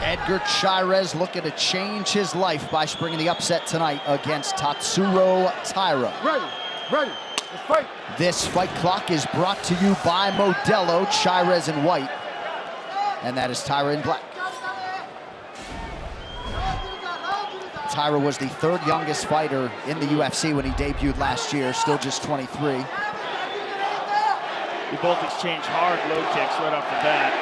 Speaker 12: Edgar Chairez looking to change his life by springing the upset tonight against Tatsuro Taira.
Speaker 4: Ready, let's fight.
Speaker 12: This fight clock is brought to you by Modelo, Chairez in white, and that is Taira in black. Taira was the 3rd youngest fighter in the UFC when he debuted last year, still just 23.
Speaker 13: We both exchange hard low kicks right off the bat.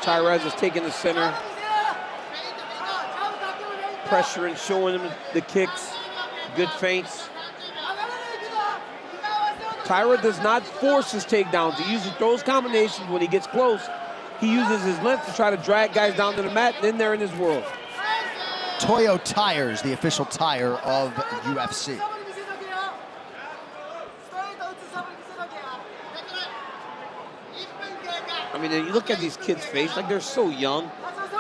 Speaker 14: Chairez is taking the center, pressuring, showing him the kicks, good feints. Taira does not force his takedowns. He uses those combinations when he gets close. He uses his length to try to drag guys down to the mat, and then they're in his world.
Speaker 12: Toyo Tires, the official tire of UFC.
Speaker 14: I mean, you look at these kids' face, like they're so young.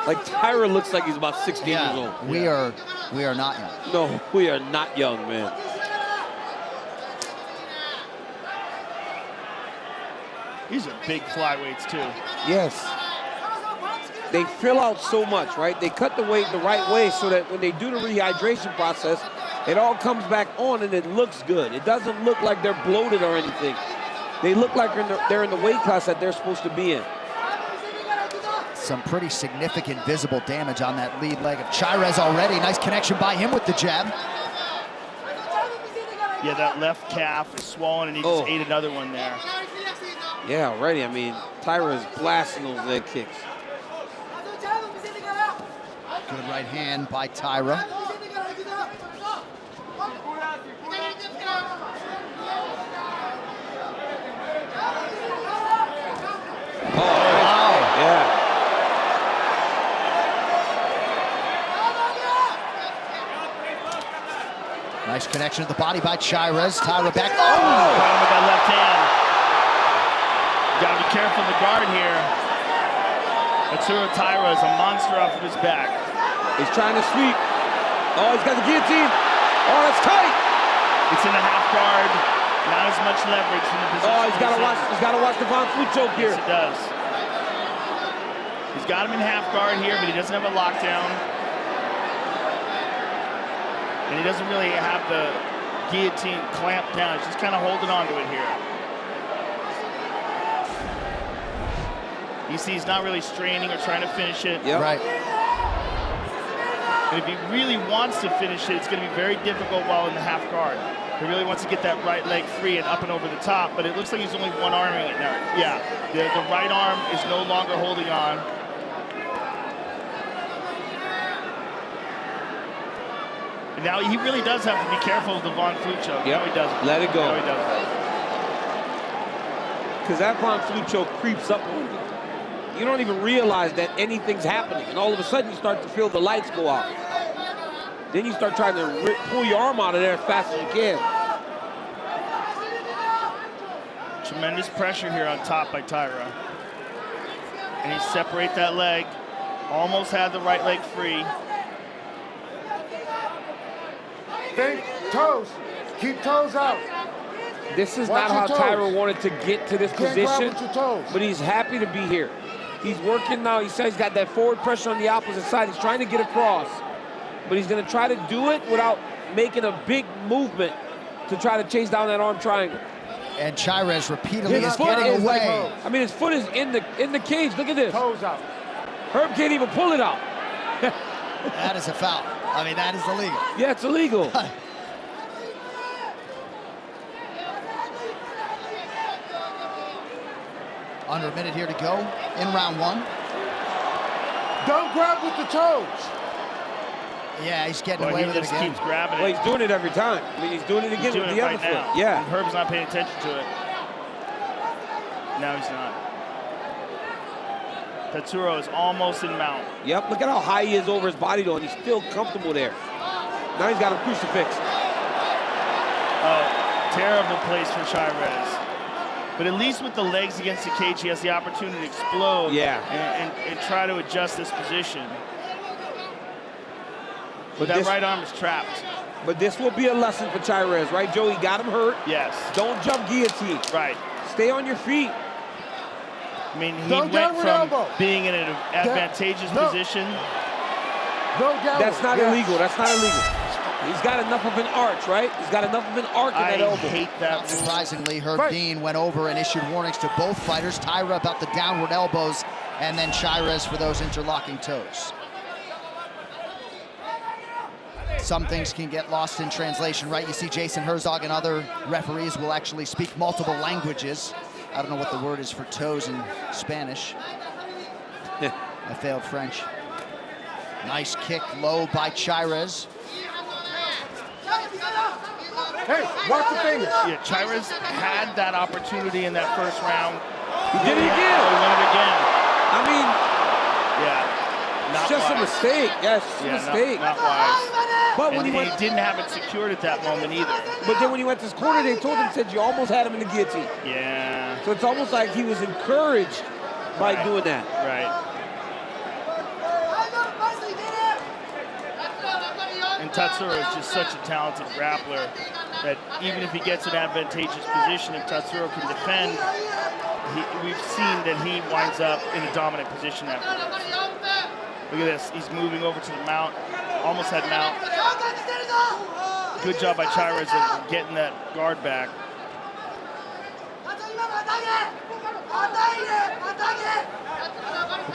Speaker 14: Like Taira looks like he's about 16 years old.
Speaker 12: We are not young.
Speaker 14: No, we are not young, man.
Speaker 13: These are big flyweights, too.
Speaker 14: Yes. They fill out so much, right? They cut the weight the right way so that when they do the rehydration process, it all comes back on and it looks good. It doesn't look like they're bloated or anything. They look like they're in the weight class that they're supposed to be in.
Speaker 12: Some pretty significant visible damage on that lead leg of Chairez already. Nice connection by him with the jab.
Speaker 13: Yeah, that left calf is swollen, and he just ate another one there.
Speaker 14: Yeah, already. I mean, Taira is blasting those leg kicks.
Speaker 12: Good right hand by Taira.
Speaker 14: Wow. Yeah.
Speaker 12: Nice connection to the body by Chairez. Taira back.
Speaker 13: Got him with that left hand. Got to be careful in the guard here. Tatsuro Taira is a monster off of his back.
Speaker 14: He's trying to sweep. Oh, he's got the guillotine. Oh, that's tight.
Speaker 13: It's in the half guard. Not as much leverage from the position.
Speaker 14: Oh, he's got to watch the Von Flue choke here.
Speaker 13: Yes, it does. He's got him in half guard here, but he doesn't have a lockdown. And he doesn't really have the guillotine clamped down. He's just kind of holding on to it here. You see he's not really straining or trying to finish it.
Speaker 14: Yep.
Speaker 12: Right.
Speaker 13: And if he really wants to finish it, it's going to be very difficult while in the half guard. He really wants to get that right leg free and up and over the top, but it looks like he's only one-arming it now. Yeah, the right arm is no longer holding on. And now he really does have to be careful of the Von Flue choke.
Speaker 14: Yep.
Speaker 13: No, he doesn't.
Speaker 14: Let it go.
Speaker 13: No, he doesn't.
Speaker 14: Because that Von Flue choke creeps up on you. You don't even realize that anything's happening, and all of a sudden you start to feel the lights go out. Then you start trying to pull your arm out of there as fast as you can.
Speaker 13: Tremendous pressure here on top by Taira. And he separate that leg. Almost had the right leg free.
Speaker 4: Think toes. Keep toes out.
Speaker 14: This is
Speaker 4: Watch
Speaker 14: not how
Speaker 4: your toes.
Speaker 14: Taira wanted to get to this
Speaker 4: Can't grab
Speaker 14: position,
Speaker 4: with your toes.
Speaker 14: but he's happy to be here. He's working now. He said he's got that forward pressure on the opposite side. He's trying to get across, but he's going to try to do it without making a big movement to try to chase down that arm triangle.
Speaker 12: And Chairez repeatedly
Speaker 14: His
Speaker 12: is
Speaker 14: foot
Speaker 12: getting
Speaker 14: is
Speaker 12: away.
Speaker 14: I mean, his foot is in the cage. Look at this.
Speaker 4: Toes out.
Speaker 14: Herb can't even pull it out.
Speaker 12: That is a foul. I mean, that is illegal.
Speaker 14: Yeah, it's illegal.
Speaker 12: Under a minute here to go in round one.
Speaker 4: Don't grab with the toes.
Speaker 12: Yeah, he's getting
Speaker 13: Well,
Speaker 12: away
Speaker 13: he
Speaker 12: with it
Speaker 13: just
Speaker 12: again.
Speaker 13: keeps grabbing
Speaker 14: Well,
Speaker 13: it.
Speaker 14: he's doing it every time. I mean, he's doing it again
Speaker 13: He's doing
Speaker 14: with
Speaker 13: it
Speaker 14: the
Speaker 13: right
Speaker 14: other foot.
Speaker 13: now.
Speaker 14: Yeah.
Speaker 13: And Herb's not paying attention to it. Now he's not. Tatsuro is almost in mount.
Speaker 14: Yep, look at how high he is over his body, though, and he's still comfortable there. Now he's got a crucifix.
Speaker 13: Oh, terrible place for Chairez. But at least with the legs against the cage, he has the opportunity to explode and try to adjust this position. But that right arm is trapped.
Speaker 14: But this will be a lesson for Chairez, right, Joe? He got him hurt.
Speaker 13: Yes.
Speaker 14: Don't jump guillotine.
Speaker 13: Right.
Speaker 14: Stay on your feet.
Speaker 13: I mean, he
Speaker 4: Don't
Speaker 13: went
Speaker 4: down with
Speaker 13: from
Speaker 4: elbow.
Speaker 13: being in an advantageous position.
Speaker 4: No down.
Speaker 14: That's not illegal. That's not illegal. He's got enough of an arch, right? He's got enough of an arc in that elbow.
Speaker 13: hate that.
Speaker 12: Not surprisingly, Herb Dean went over and issued warnings to both fighters. Taira about the downward elbows, and then Chairez for those interlocking toes. Some things can get lost in translation, right? You see Jason Herzog and other referees will actually speak multiple languages. I don't know what the word is for toes in Spanish. I failed French. Nice kick low by Chairez.
Speaker 4: Hey, watch the fingers.
Speaker 13: Yeah, Chairez had that opportunity in that first round.
Speaker 14: He did it again.
Speaker 13: He won it again.
Speaker 14: I mean,
Speaker 13: yeah,
Speaker 14: it's just a mistake. Yes,
Speaker 13: Yeah,
Speaker 14: a mistake.
Speaker 13: Not wise.
Speaker 14: But when
Speaker 13: And
Speaker 14: he went,
Speaker 13: didn't have it secured at that moment either.
Speaker 14: but then when he went to his corner, they told him, said you almost had him in the guillotine.
Speaker 13: Yeah.
Speaker 14: So it's almost like he was encouraged by doing that.
Speaker 13: Right. And Tatsuro is just such a talented grappler that even if he gets an advantageous position, if Tatsuro can defend, we've seen that he winds up in a dominant position afterwards. Look at this. He's moving over to the mount. Almost had mount. Good job by Chairez of getting that guard back.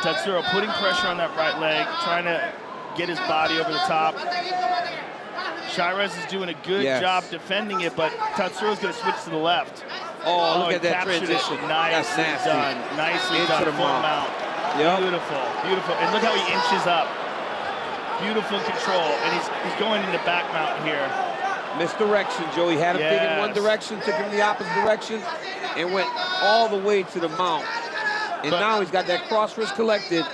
Speaker 13: Tatsuro putting pressure on that right leg, trying to get his body over the top. Chairez is doing a good job defending it, but Tatsuro's going to switch to the left.
Speaker 14: Oh, look
Speaker 13: he
Speaker 14: at that
Speaker 13: captured
Speaker 14: transition.
Speaker 13: It. Nicely
Speaker 14: That's nasty.
Speaker 13: done. Nicely
Speaker 14: Into
Speaker 13: done.
Speaker 14: the
Speaker 13: Full
Speaker 14: mount.
Speaker 13: mount. Beautiful, beautiful. And look how he inches up. Beautiful control. And he's going into back mount here.
Speaker 14: Misdirection, Joe. He had him thinking one direction, took him the opposite direction, and went all the way to the mount. And now he's got that cross wrist collected.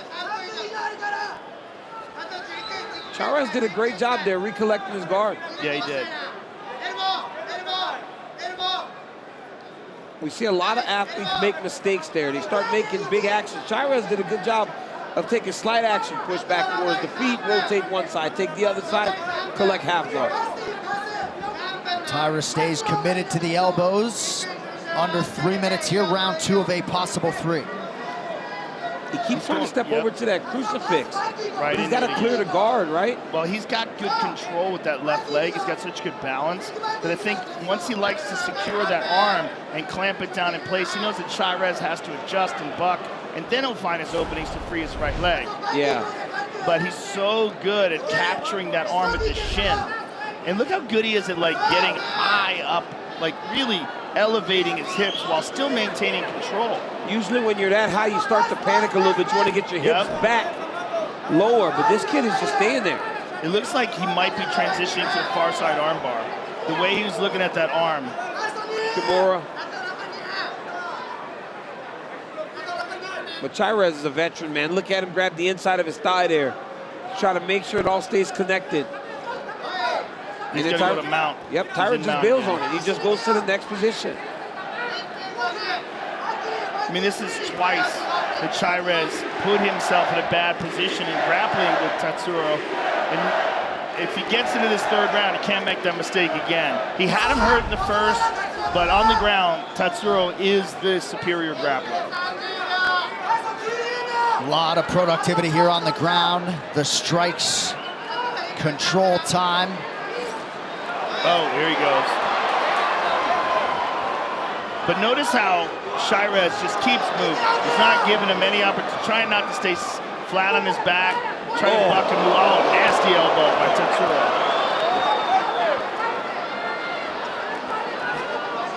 Speaker 14: Chairez did a great job there, recollecting his guard.
Speaker 13: Yeah, he did.
Speaker 14: We see a lot of athletes make mistakes there. They start making big actions. Chairez did a good job of taking slight action, push back towards the feet, rotate one side, take the other side, collect half guard.
Speaker 12: Taira stays committed to the elbows. Under 3 minutes here, round 2 of a possible 3.
Speaker 14: He keeps trying to step over to that crucifix.
Speaker 13: Right.
Speaker 14: He's got to clear the guard, right?
Speaker 13: Well, he's got good control with that left leg. He's got such good balance that I think once he likes to secure that arm and clamp it down in place, he knows that Chairez has to adjust and buck, and then he'll find his openings to free his right leg.
Speaker 14: Yeah.
Speaker 13: But he's so good at capturing that arm at the shin. And look how good he is at like getting high up, like really elevating his hips while still maintaining control.
Speaker 14: Usually when you're that high, you start to panic a little bit. You want to get your hips back lower, but this kid is just staying there.
Speaker 13: It looks like he might be transitioning to a far side arm bar. The way he was looking at that arm.
Speaker 14: Kimura. But Chairez is a veteran, man. Look at him grab the inside of his thigh there. Try to make sure it all stays connected.
Speaker 13: He's going to go to mount.
Speaker 14: Yep, Taira just bails on it. He just goes to the next position.
Speaker 13: I mean, this is twice that Chairez put himself in a bad position in grappling with Tatsuro. And if he gets into this third round, he can't make that mistake again. He had him hurt in the first, but on the ground, Tatsuro is the superior grappler.
Speaker 12: A lot of productivity here on the ground. The strikes, control time.
Speaker 13: Oh, here he goes. But notice how Chairez just keeps moving. He's not giving him any opportunity, trying not to stay flat on his back, trying to buck and move. Oh, nasty elbow by Tatsuro.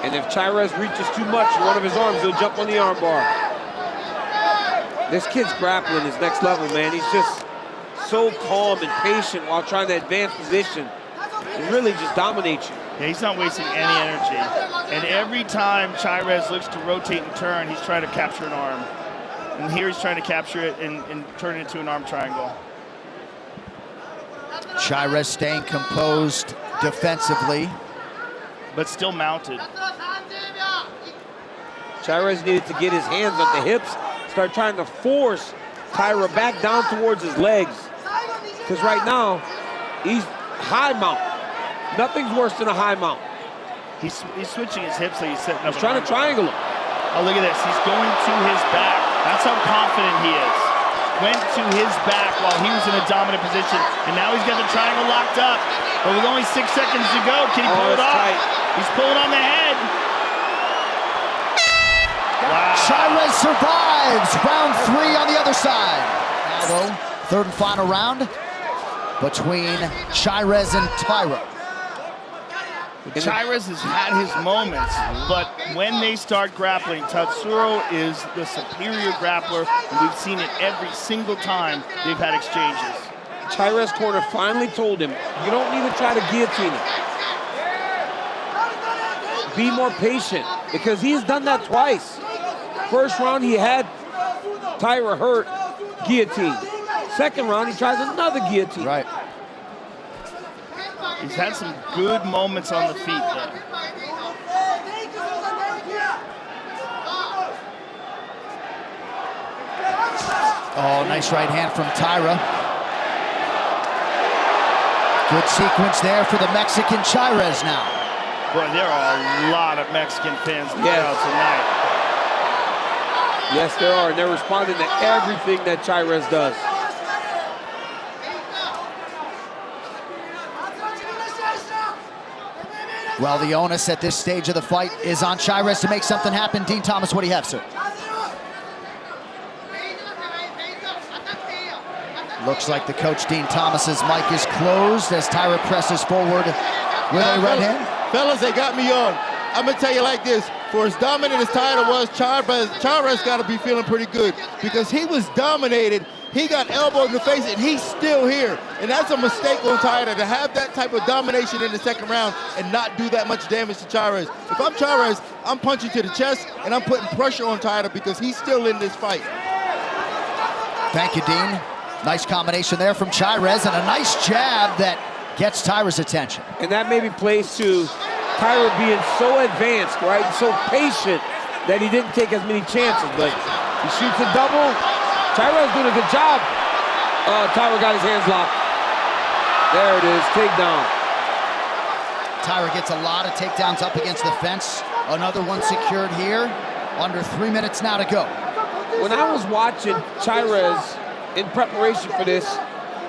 Speaker 14: And if Chairez reaches too much in one of his arms, he'll jump on the arm bar. This kid's grappling is next level, man. He's just so calm and patient while trying to advance position. It really just dominates you.
Speaker 13: Yeah, he's not wasting any energy. And every time Chairez looks to rotate and turn, he's trying to capture an arm. And here he's trying to capture it and turn it into an arm triangle.
Speaker 12: Chairez staying composed defensively.
Speaker 13: But still mounted.
Speaker 14: Chairez needed to get his hands on the hips, start trying to force Taira back down towards his legs. Because right now, he's high mount. Nothing's worse than a high mount.
Speaker 13: He's switching his hips so he's setting up.
Speaker 14: He's trying to triangle him.
Speaker 13: Oh, look at this. He's going to his back. That's how confident he is. Went to his back while he was in a dominant position. And now he's got the triangle locked up. But with only 6 seconds to go, can he pull it off?
Speaker 14: Tight.
Speaker 13: He's pulling on the head. Wow.
Speaker 12: Chairez survives. Round 3 on the other side. Now though, third and final round between Chairez and Taira.
Speaker 13: Chairez has had his moments, but when they start grappling, Tatsuro is the superior grappler, and we've seen it every single time they've had exchanges.
Speaker 14: Chairez corner finally told him, you don't need to try to guillotine him. Be more patient, because he's done that twice. First round, he had Taira hurt, guillotine. Second round, he tries another guillotine.
Speaker 12: Right.
Speaker 13: He's had some good moments on the feet there.
Speaker 12: Oh, nice right hand from Taira. Good sequence there for the Mexican Chairez now.
Speaker 13: Boy, there are a lot of Mexican fans in the crowd tonight.
Speaker 14: Yes, there are, and they're responding to everything that Chairez does.
Speaker 12: Well, the onus at this stage of the fight is on Chairez to make something happen. Dean Thomas, what do you have, sir? Looks like the coach, Dean Thomas's mic is closed as Taira presses forward with a right hand.
Speaker 15: Fellas, they got me on. I'm gonna tell you like this, for as dominant as Taira was, Chairez gotta be feeling pretty good because he was dominated. He got elbowed in the face and he's still here. And that's a mistake on Taira to have that type of domination in the second round and not do that much damage to Chairez. If I'm Chairez, I'm punching to the chest and I'm putting pressure on Taira because he's still in this fight.
Speaker 12: Thank you, Dean. Nice combination there from Chairez and a nice jab that gets Taira's attention.
Speaker 14: And that maybe plays to Taira being so advanced, right? So patient that he didn't take as many chances, but he shoots a double. Chairez doing a good job. Taira got his hands locked. There it is, takedown.
Speaker 12: Taira gets a lot of takedowns up against the fence. Another one secured here. Under 3 minutes now to go.
Speaker 14: When I was watching Chairez in preparation for this,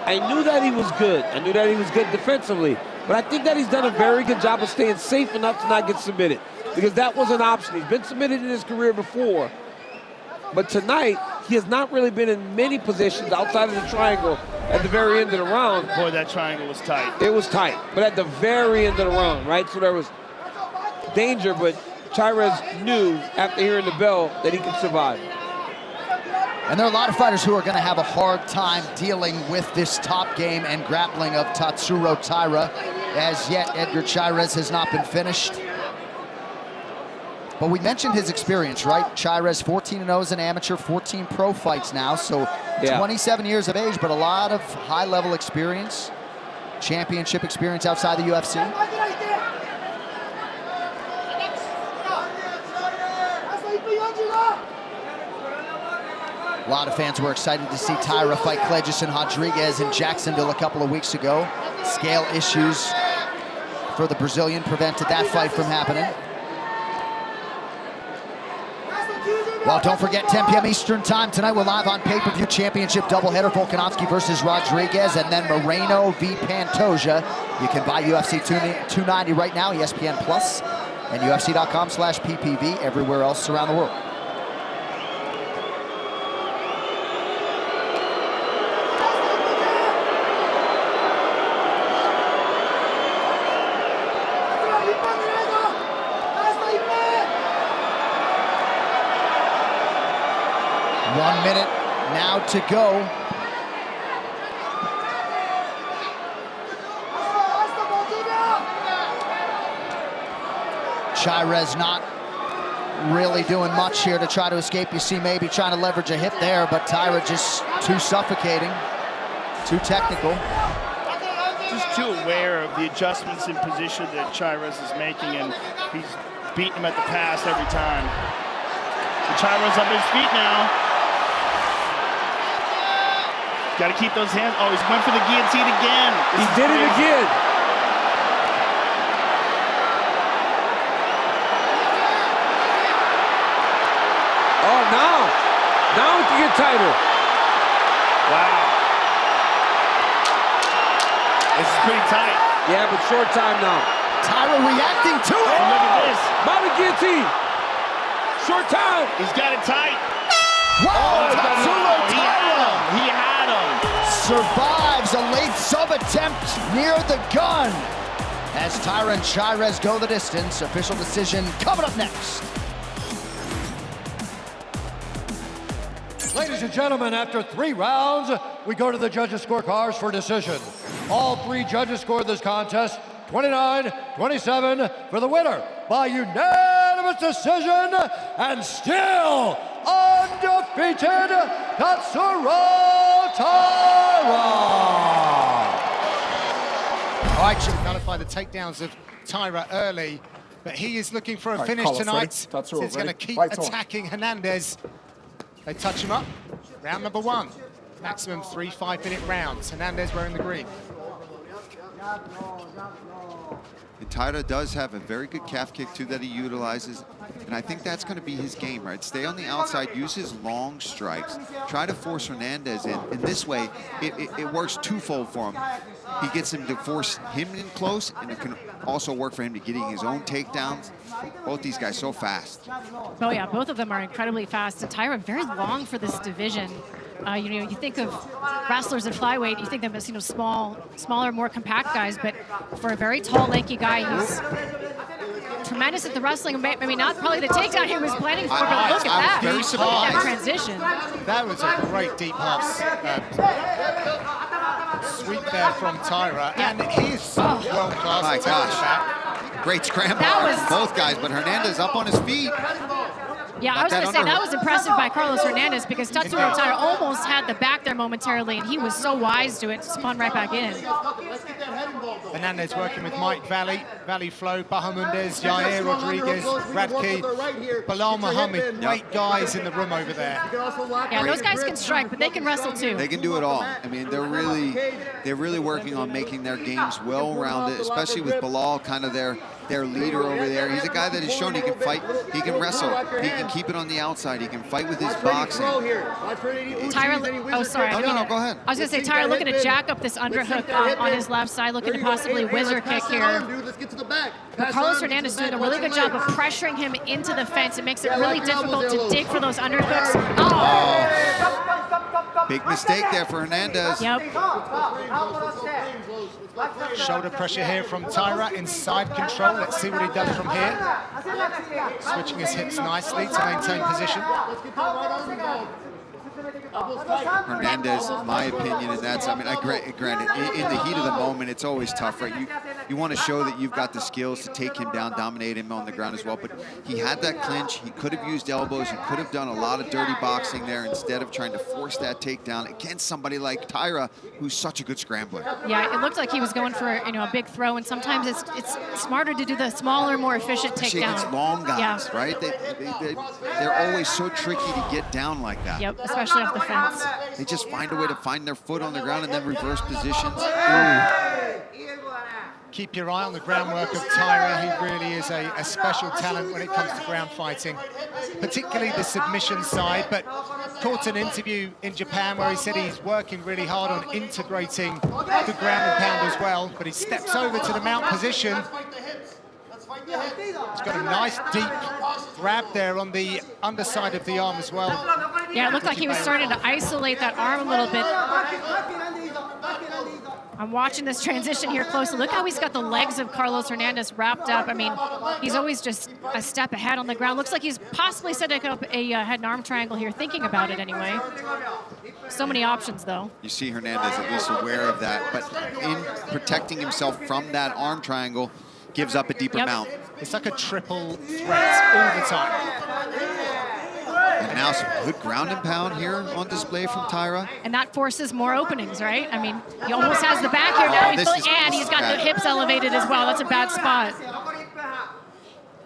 Speaker 14: I knew that he was good. I knew that he was good defensively. But I think that he's done a very good job of staying safe enough to not get submitted, because that was an option. He's been submitted in his career before. But tonight, he has not really been in many positions outside of the triangle at the very end of the round.
Speaker 13: Boy, that triangle was tight.
Speaker 14: It was tight, but at the very end of the round, right? So there was danger, but Chairez knew after hearing the bell that he could survive.
Speaker 12: And there are a lot of fighters who are going to have a hard time dealing with this top game and grappling of Tatsuro Taira. As yet, Edgar Chairez has not been finished. But we mentioned his experience, right? Chairez 14-0 as an amateur, 14 pro fights now, so 27 years of age, but a lot of high-level experience, championship experience outside the UFC. A lot of fans were excited to see Taira fight Clegeson Rodriguez in Jacksonville a couple of weeks ago. Scale issues for the Brazilian prevented that fight from happening. Well, don't forget, 10 p.m. Eastern time tonight, we're live on pay-per-view championship doubleheader, Volkanovski versus Rodriguez, and then Moreno v. Pantoja. You can buy UFC 290 right now, ESPN Plus, and UFC.com/PPV, everywhere else around the world. Now to go. Chairez not really doing much here to try to escape. You see maybe trying to leverage a hit there, but Taira just too suffocating, too technical.
Speaker 13: Just too aware of the adjustments in position that Chairez is making, and he's beating him at the pass every time. Chairez up his feet now. Got to keep those hands. Oh, he's went for the guillotine again.
Speaker 14: He did it again. Oh, now it can get tighter.
Speaker 13: Wow. This is pretty tight.
Speaker 14: Yeah, but short time now.
Speaker 12: Taira reacting to it.
Speaker 13: Look at this.
Speaker 14: Mounted guillotine. Short time.
Speaker 13: He's got it tight.
Speaker 12: Wow, Tatsuro Taira.
Speaker 13: He had him.
Speaker 12: Survives a late sub attempt near the gun. As Taira and Chairez go the distance. Official decision coming up next.
Speaker 6: Ladies and gentlemen, after 3 rounds, we go to the judges' scorecards for decision. All 3 judges scored this contest 29-27 for the winner by unanimous decision, and still undefeated, Tatsuro Taira.
Speaker 10: All right, should nullify the takedowns of Taira early, but he is looking for a finish tonight. So he's going to keep attacking Hernandez. They touch him up. Round number 1. Maximum 3 5-minute rounds. Hernandez wearing the green.
Speaker 7: And Taira does have a very good calf kick, too, that he utilizes. And I think that's going to be his game, right? Stay on the outside, use his long strikes, try to force Hernandez in. And this way, it works twofold for him. He gets him to force him in close, and it can also work for him to getting his own takedowns. Both these guys so fast.
Speaker 11: Oh yeah, both of them are incredibly fast. And Taira very long for this division. You think of wrestlers at flyweight, you think them as smaller, more compact guys, but for a very tall, lanky guy, he's tremendous at the wrestling. Maybe not probably the takedown he was planning for, but look at that.
Speaker 10: Very
Speaker 11: Look at that transition.
Speaker 10: That was a great deep half sweep there from Taira, and he is so world class.
Speaker 7: My gosh. Great scramble from both guys, but Hernandez up on his feet.
Speaker 11: Yeah, I was going to say that was impressive by Carlos Hernandez because Tatsuro Taira almost had the back there momentarily, and he was so wise to it, spun right back in.
Speaker 10: Hernandez working with Mike Valley Flo, Bahamundez, Yair Rodriguez, Radke, Bilal Muhammad, great guys in the room over there.
Speaker 11: Yeah, those guys can strike, but they can wrestle too.
Speaker 7: They can do it all. I mean, they're really working on making their games well-rounded, especially with Bilal kind of their leader over there. He's a guy that has shown he can fight, he can wrestle, he can keep it on the outside, he can fight with his boxing.
Speaker 11: Taira, oh sorry.
Speaker 7: No, go ahead.
Speaker 11: I was going to say, Taira looking to jack up this underhook on his left side, looking to possibly whizzer kick here. But Carlos Hernandez doing a really good job of pressuring him into the fence. It makes it really difficult to dig for those underhooks. Oh!
Speaker 7: Big mistake there for Hernandez.
Speaker 11: Yep.
Speaker 10: Shoulder pressure here from Taira, inside control. Let's see what he does from here. Switching his hips nicely to maintain position.
Speaker 7: Hernandez, my opinion, and that's, I mean, granted, in the heat of the moment, it's always tough, right? You want to show that you've got the skills to take him down, dominate him on the ground as well, but he had that clinch. He could have used elbows. He could have done a lot of dirty boxing there instead of trying to force that takedown against somebody like Taira, who's such a good scrambler.
Speaker 11: Yeah, it looked like he was going for a big throw, and sometimes it's smarter to do the smaller, more efficient takedown.
Speaker 7: Against long guys, right? They're always so tricky to get down like that.
Speaker 11: Yep, especially off the fence.
Speaker 7: They just find a way to find their foot on the ground and then reverse positions.
Speaker 10: Keep your eye on the groundwork of Taira. He really is a special talent when it comes to ground fighting, particularly the submission side. But caught an interview in Japan where he said he's working really hard on integrating the ground and pound as well. But he steps over to the mount position. He's got a nice deep grab there on the underside of the arm as well.
Speaker 11: Yeah, it looked like he was starting to isolate that arm a little bit. I'm watching this transition here closely. Look how he's got the legs of Carlos Hernandez wrapped up. I mean, he's always just a step ahead on the ground. Looks like he's possibly setting up a head and arm triangle here, thinking about it anyway. So many options, though.
Speaker 7: You see Hernandez at least aware of that, but in protecting himself from that arm triangle, gives up a deeper mount.
Speaker 10: It's like a triple threat all the time.
Speaker 7: And now some good ground and pound here on display from Taira.
Speaker 11: And that forces more openings, right? I mean, he almost has the back here now, and he's got the hips elevated as well. That's a bad spot.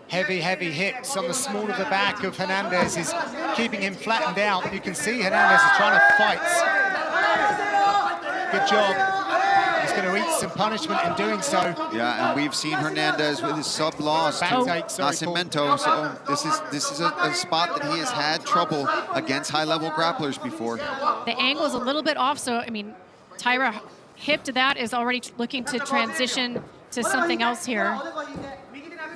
Speaker 10: Heavy hits on the small of the back of Hernandez is keeping him flattened out. You can see Hernandez is trying to fight. Good job. He's going to eat some punishment in doing so.
Speaker 7: Yeah, and we've seen Hernandez with his sub loss to Nascimento. So this is a spot that he has had trouble against high-level grapplers before.
Speaker 11: The angle is a little bit off, so I mean, Taira hip to that is already looking to transition to something else here.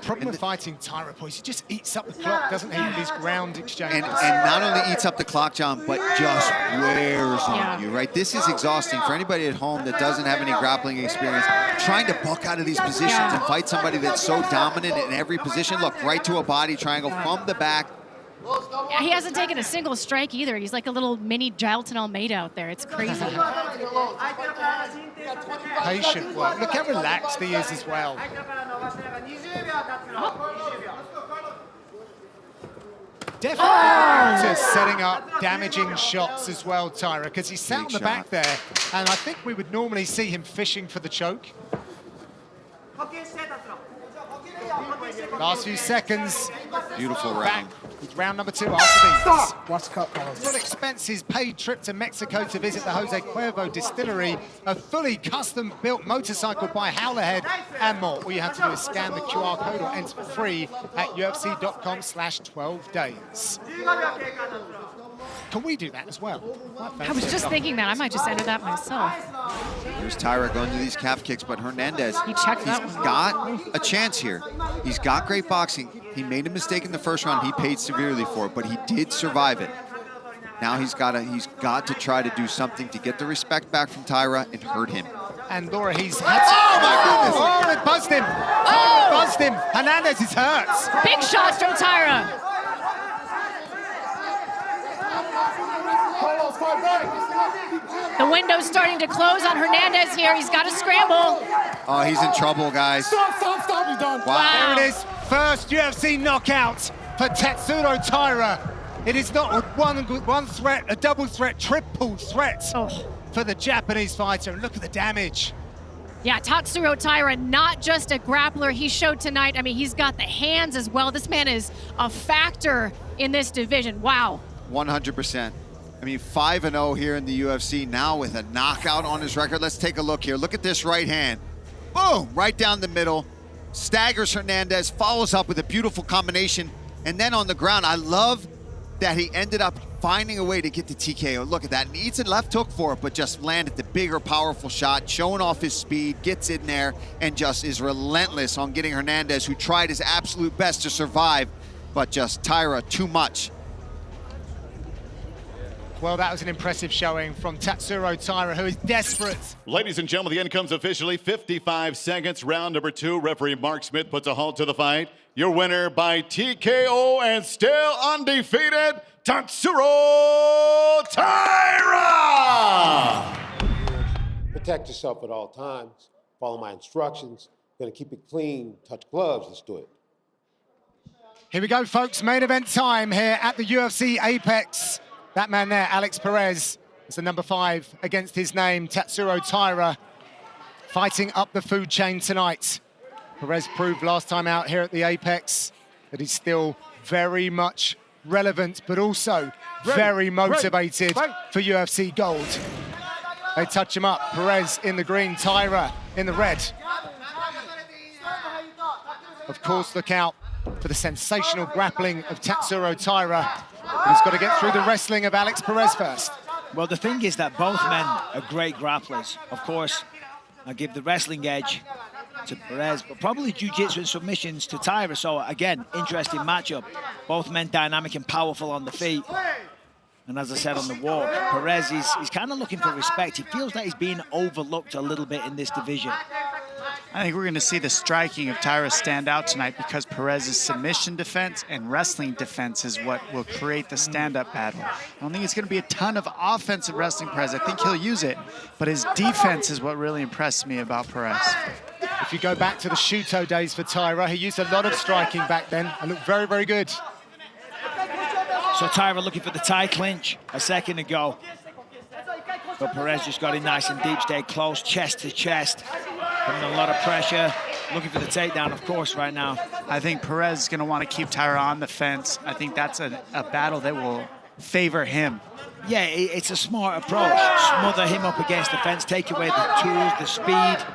Speaker 10: Problem with fighting Taira, boys, he just eats up the clock, doesn't he, with his ground exchanges.
Speaker 7: And not only eats up the clock, John, but just wears on you, right? This is exhausting for anybody at home that doesn't have any grappling experience. Trying to buck out of these positions and fight somebody that's so dominant in every position. Look, right to a body triangle from the back.
Speaker 11: Yeah, he hasn't taken a single strike either. He's like a little mini Jailton Almeida out there. It's crazy.
Speaker 10: Patient work. Look how relaxed he is as well. Definitely to setting up damaging shots as well, Taira, because he's sat on the back there, and I think we would normally see him fishing for the choke. Last few seconds.
Speaker 7: Beautiful round.
Speaker 10: With round number 2 after these.
Speaker 4: Stop! Watch the cut, Carlos.
Speaker 10: Full expenses paid trip to Mexico to visit the Jose Cuervo distillery, a fully custom-built motorcycle by Howlerhead, and more. All you have to do is scan the QR code or enter for free at UFC.com/12days. Can we do that as well?
Speaker 11: I was just thinking that. I might just enter that myself.
Speaker 7: There's Taira going to these calf kicks, but Hernandez,
Speaker 11: he's
Speaker 7: got a chance here. He's got great boxing. He made a mistake in the first round. He paid severely for it, but he did survive it. Now he's got to try to do something to get the respect back from Taira and hurt him.
Speaker 10: And Laura, he's had to... Oh, my goodness! Oh, it buzzed him! Oh, it buzzed him! Hernandez is hurt!
Speaker 11: Big shots from Taira! The window's starting to close on Hernandez here. He's got to scramble.
Speaker 7: Oh, he's in trouble, guys.
Speaker 4: Stop, he's done.
Speaker 7: Wow.
Speaker 10: There it is. First UFC knockout for Tatsuro Taira. It is not one threat, a double threat, triple threat for the Japanese fighter. And look at the damage.
Speaker 11: Yeah, Tatsuro Taira, not just a grappler he showed tonight. I mean, he's got the hands as well. This man is a factor in this division. Wow.
Speaker 7: 100%. I mean, 5-0 here in the UFC, now with a knockout on his record. Let's take a look here. Look at this right hand. Boom, right down the middle. Staggers Hernandez, follows up with a beautiful combination. And then on the ground, I love that he ended up finding a way to get the TKO. Look at that. Needs a left hook for it, but just landed the bigger, powerful shot, showing off his speed, gets in there, and just is relentless on getting Hernandez, who tried his absolute best to survive, but just Taira too much.
Speaker 10: Well, that was an impressive showing from Tatsuro Taira, who is desperate.
Speaker 9: Ladies and gentlemen, the end comes officially. 55 seconds, round number 2. Referee Mark Smith puts a halt to the fight. Your winner by TKO and still undefeated, Tatsuro Taira!
Speaker 16: Protect yourself at all times. Follow my instructions. Gonna keep it clean, touch gloves, let's do it.
Speaker 10: Here we go, folks. Main event time here at the UFC Apex. That man there, Alex Perez, is the number 5 against his name, Tatsuro Taira, fighting up the food chain tonight. Perez proved last time out here at the Apex that he's still very much relevant, but also very motivated for UFC gold. They touch him up. Perez in the green, Taira in the red. Of course, look out for the sensational grappling of Tatsuro Taira. He's got to get through the wrestling of Alex Perez first.
Speaker 2: Well, the thing is that both men are great grapplers. Of course, I give the wrestling edge to Perez, but probably jiu-jitsu and submissions to Taira. So again, interesting matchup. Both men dynamic and powerful on the feet. And as I said on the walk, Perez he's kind of looking for respect. He feels that he's being overlooked a little bit in this division.
Speaker 3: I think we're going to see the striking of Taira stand out tonight because Perez's submission defense and wrestling defense is what will create the stand-up battle. I don't think it's going to be a ton of offensive wrestling Perez. I think he'll use it, but his defense is what really impressed me about Perez.
Speaker 10: If you go back to the Shuto days for Taira, he used a lot of striking back then and looked very, very good.
Speaker 2: So Taira looking for the tie clinch a second ago. But Perez just got in nice and deep, stayed close, chest to chest. Putting a lot of pressure, looking for the takedown, of course, right now.
Speaker 3: I think Perez is going to want to keep Taira on the fence. I think that's a battle that will favor him.
Speaker 2: Yeah, it's a smart approach. Smother him up against the fence, take away the tools, the speed.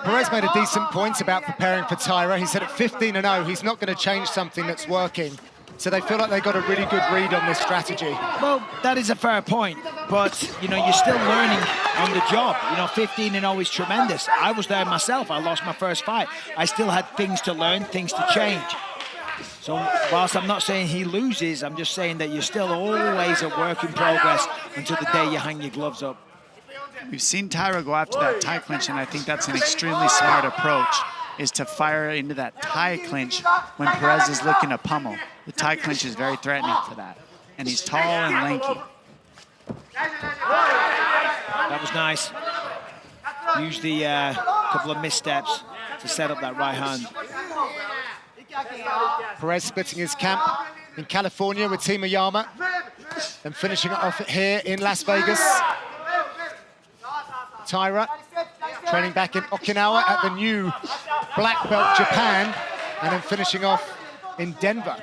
Speaker 10: Perez made a decent point about preparing for Taira. He said at 15-0, he's not going to change something that's working. So they feel like they got a really good read on this strategy.
Speaker 2: Well, that is a fair point, but you know, you're still learning on the job. You know, 15-0 is tremendous. I was there myself. I lost my first fight. I still had things to learn, things to change. So whilst I'm not saying he loses, I'm just saying that you're still always a work in progress until the day you hang your gloves up.
Speaker 3: We've seen Taira go after that tie clinch, and I think that's an extremely smart approach, is to fire into that tie clinch when Perez is looking to pummel. The tie clinch is very threatening for that. And he's tall and lanky.
Speaker 2: That was nice. Used the couple of missteps to set up that right hand.
Speaker 10: Perez splitting his camp in California with Team Oyama and finishing it off here in Las Vegas. Taira training back in Okinawa at the new black belt Japan, and then finishing off in Denver.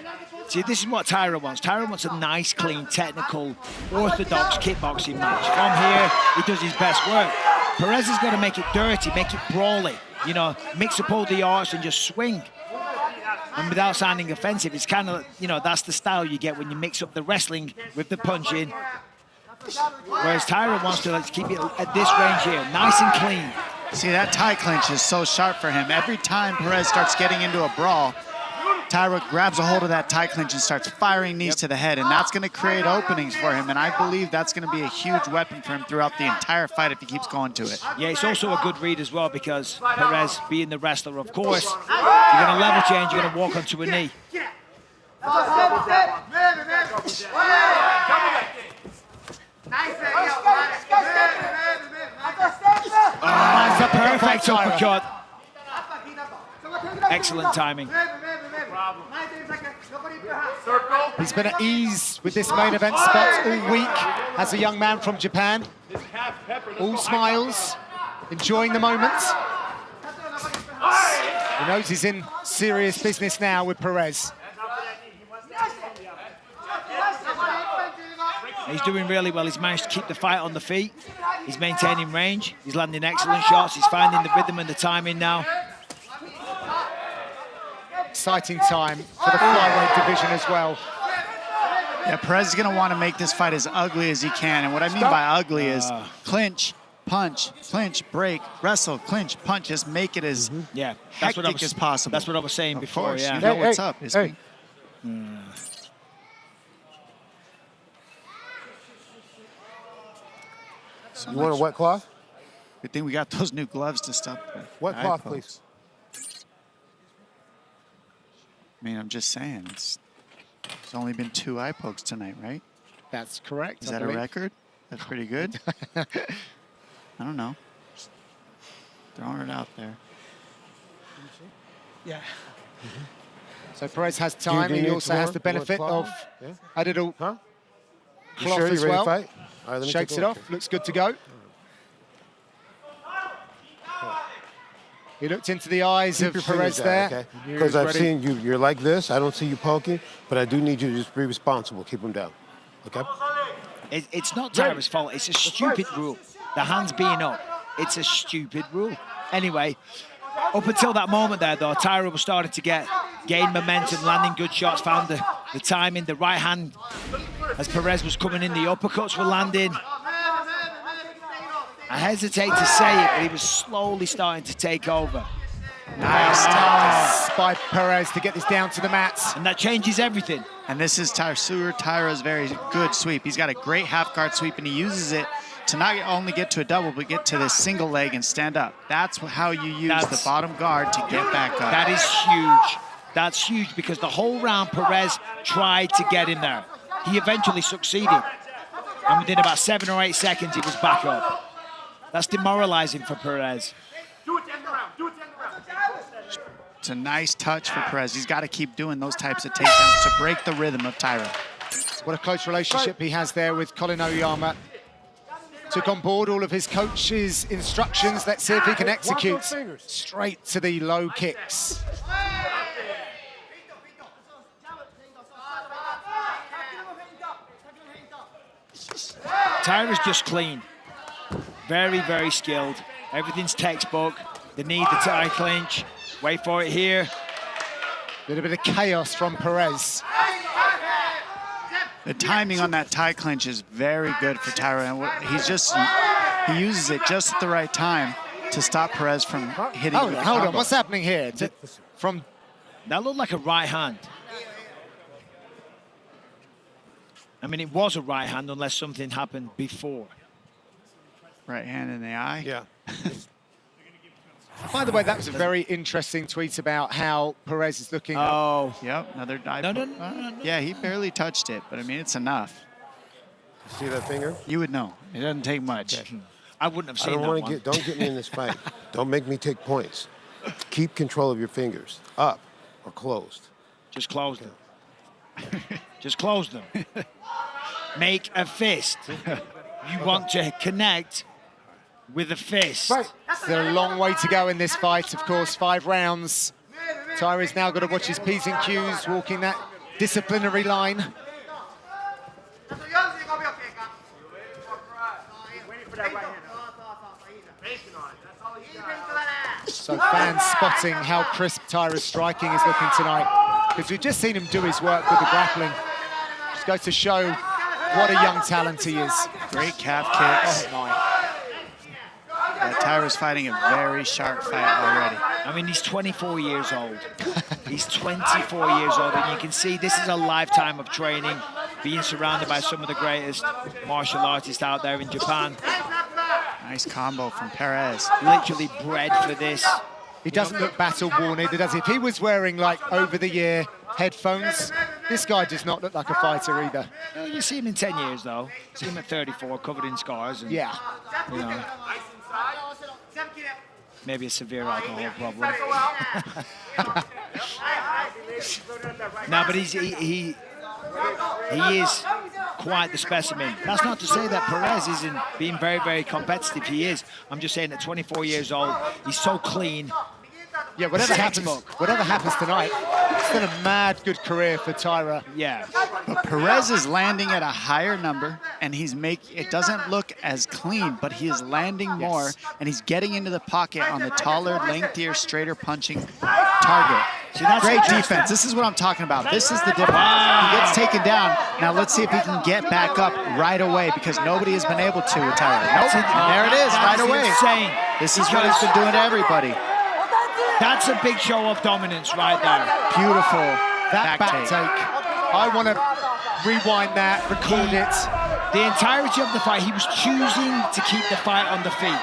Speaker 2: See, this is what Taira wants. Taira wants a nice, clean, technical, orthodox kickboxing match. From here, he does his best work. Perez is going to make it dirty, make it brawly. You know, mix up all the arts and just swing. And without sounding offensive, it's kind of, you know, that's the style you get when you mix up the wrestling with the punching. Whereas Taira wants to keep it at this range here, nice and clean.
Speaker 3: See, that tie clinch is so sharp for him. Every time Perez starts getting into a brawl, Taira grabs a hold of that tie clinch and starts firing knees to the head, and that's going to create openings for him, and I believe that's going to be a huge weapon for him throughout the entire fight if he keeps going to it.
Speaker 2: Yeah, it's also a good read as well, because Perez, being the wrestler, of course, you're going to level change, you're going to walk onto a knee. Oh, it's a perfect uppercut. Excellent timing.
Speaker 10: He's been at ease with this main event spot all week as a young man from Japan. All smiles, enjoying the moment. He knows he's in serious business now with Perez.
Speaker 2: He's doing really well. He's managed to keep the fight on the feet. He's maintaining range. He's landing excellent shots. He's finding the rhythm and the timing now.
Speaker 10: Exciting time for the flyweight division as well.
Speaker 3: Yeah, Perez is going to want to make this fight as ugly as he can. And what I mean by ugly is clinch, punch, break, wrestle, clinch, punch. Just make it as hectic as possible.
Speaker 2: That's what I was saying before.
Speaker 3: Course,
Speaker 2: yeah.
Speaker 3: you know what's up.
Speaker 16: You want a wet cloth?
Speaker 3: Good thing we got those new gloves to stop the
Speaker 16: Wet
Speaker 3: eye
Speaker 16: cloth,
Speaker 3: pokes.
Speaker 16: please.
Speaker 3: I mean, I'm just saying, there's only been 2 eye pokes tonight, right?
Speaker 10: That's correct.
Speaker 3: Is that a record? That's pretty good. I don't know. Just throwing it out there.
Speaker 10: Yeah. So Perez has time. He also has the benefit of a little cloth as well.
Speaker 16: Fight? All right,
Speaker 10: Shakes it off. Looks good to go. He looked into the eyes of Perez there.
Speaker 16: Because I've seen you, you're like this. I don't see you poking, but I do need you to just be responsible. Keep him down. Okay?
Speaker 2: It's not Taira's fault. It's a stupid rule. The hands being up. It's a stupid rule. Anyway, up until that moment there, though, Taira was starting to gain momentum, landing good shots, found the timing, the right hand. As Perez was coming in, the uppercuts were landing. I hesitate to say it, but he was slowly starting to take over.
Speaker 10: Nice tackles by Perez to get this down to the mats.
Speaker 2: And that changes everything.
Speaker 3: And this is Tatsuro Taira's very good sweep. He's got a great half guard sweep, and he uses it to not only get to a double, but get to this single leg and stand up. That's how you use the bottom guard to get back up.
Speaker 2: That is huge. That's huge because the whole round, Perez tried to get in there. He eventually succeeded. And within about 7 or 8 seconds, he was back up. That's demoralizing for Perez.
Speaker 3: It's a nice touch for Perez. He's got to keep doing those types of takedowns to break the rhythm of Taira.
Speaker 10: What a close relationship he has there with Colin Oyama. Took on board all of his coach's instructions. Let's see if he can execute straight to the low kicks.
Speaker 2: Taira's just clean. Very, very skilled. Everything's textbook. The knee, the tie clinch. Wait for it here.
Speaker 10: A little bit of chaos from Perez.
Speaker 3: The timing on that tie clinch is very good for Taira. And he uses it just at the right time to stop Perez from hitting.
Speaker 10: Hold on, what's happening here?
Speaker 2: That looked like a right hand. I mean, it was a right hand unless something happened before.
Speaker 3: Right hand in the eye?
Speaker 16: Yeah.
Speaker 10: By the way, that was a very interesting tweet about how Perez is looking.
Speaker 3: Oh, yep, another dive.
Speaker 2: No.
Speaker 3: Yeah, he barely touched it, but I mean, it's enough.
Speaker 16: See that finger?
Speaker 3: You would know. It doesn't take much.
Speaker 2: Okay. I wouldn't have seen
Speaker 16: Don't get me in this fight. Don't make me take points. Keep control of your fingers, up or closed.
Speaker 2: Just close them. Just close them. Make a fist. You want to connect with a fist.
Speaker 10: There's a long way to go in this fight, of course, 5 rounds. Taira's now got to watch his P's and Q's, walking that disciplinary line. So fans spotting how crisp Taira's striking is looking tonight, because we've just seen him do his work with the grappling. Just goes to show what a young talent he is.
Speaker 3: Great calf kicks.
Speaker 10: Oh, my.
Speaker 3: Taira's fighting a very sharp fight already.
Speaker 2: I mean, he's 24 years old. He's 24 years old, and you can see this is a lifetime of training, being surrounded by some of the greatest martial artists out there in Japan.
Speaker 3: Nice combo from Perez.
Speaker 2: Literally bred for this.
Speaker 10: He doesn't look battle-worn either, does he? If he was wearing, like, over-the-ear headphones, this guy does not look like a fighter either.
Speaker 2: Well, you see him in 10 years, though. You see him at 34, covered in scars. And,
Speaker 10: yeah.
Speaker 2: You know, maybe a severe alcohol problem. No, but He is quite the specimen. That's not to say that Perez isn't being very, very competitive. He is. I'm just saying at 24 years old, he's so clean.
Speaker 10: Yeah, whatever happens tonight, it's been a mad good career for Taira.
Speaker 2: Yeah.
Speaker 3: But Perez is landing at a higher number, and it doesn't look as clean, but he is landing more, and he's getting into the pocket on the taller, lengthier, straighter punching target.
Speaker 2: See, that's
Speaker 3: great defense. This is what I'm talking about. This is the difference. Wow. He gets taken down. Now let's see if he can get back up right away, because nobody has been able to with Taira. Nope. There it is, right away.
Speaker 2: Insane.
Speaker 3: This is what he's been doing to everybody.
Speaker 2: That's a big show of dominance right there.
Speaker 3: Beautiful
Speaker 10: back take. I want to rewind that, record it.
Speaker 2: The entirety of the fight, he was choosing to keep the fight on the feet.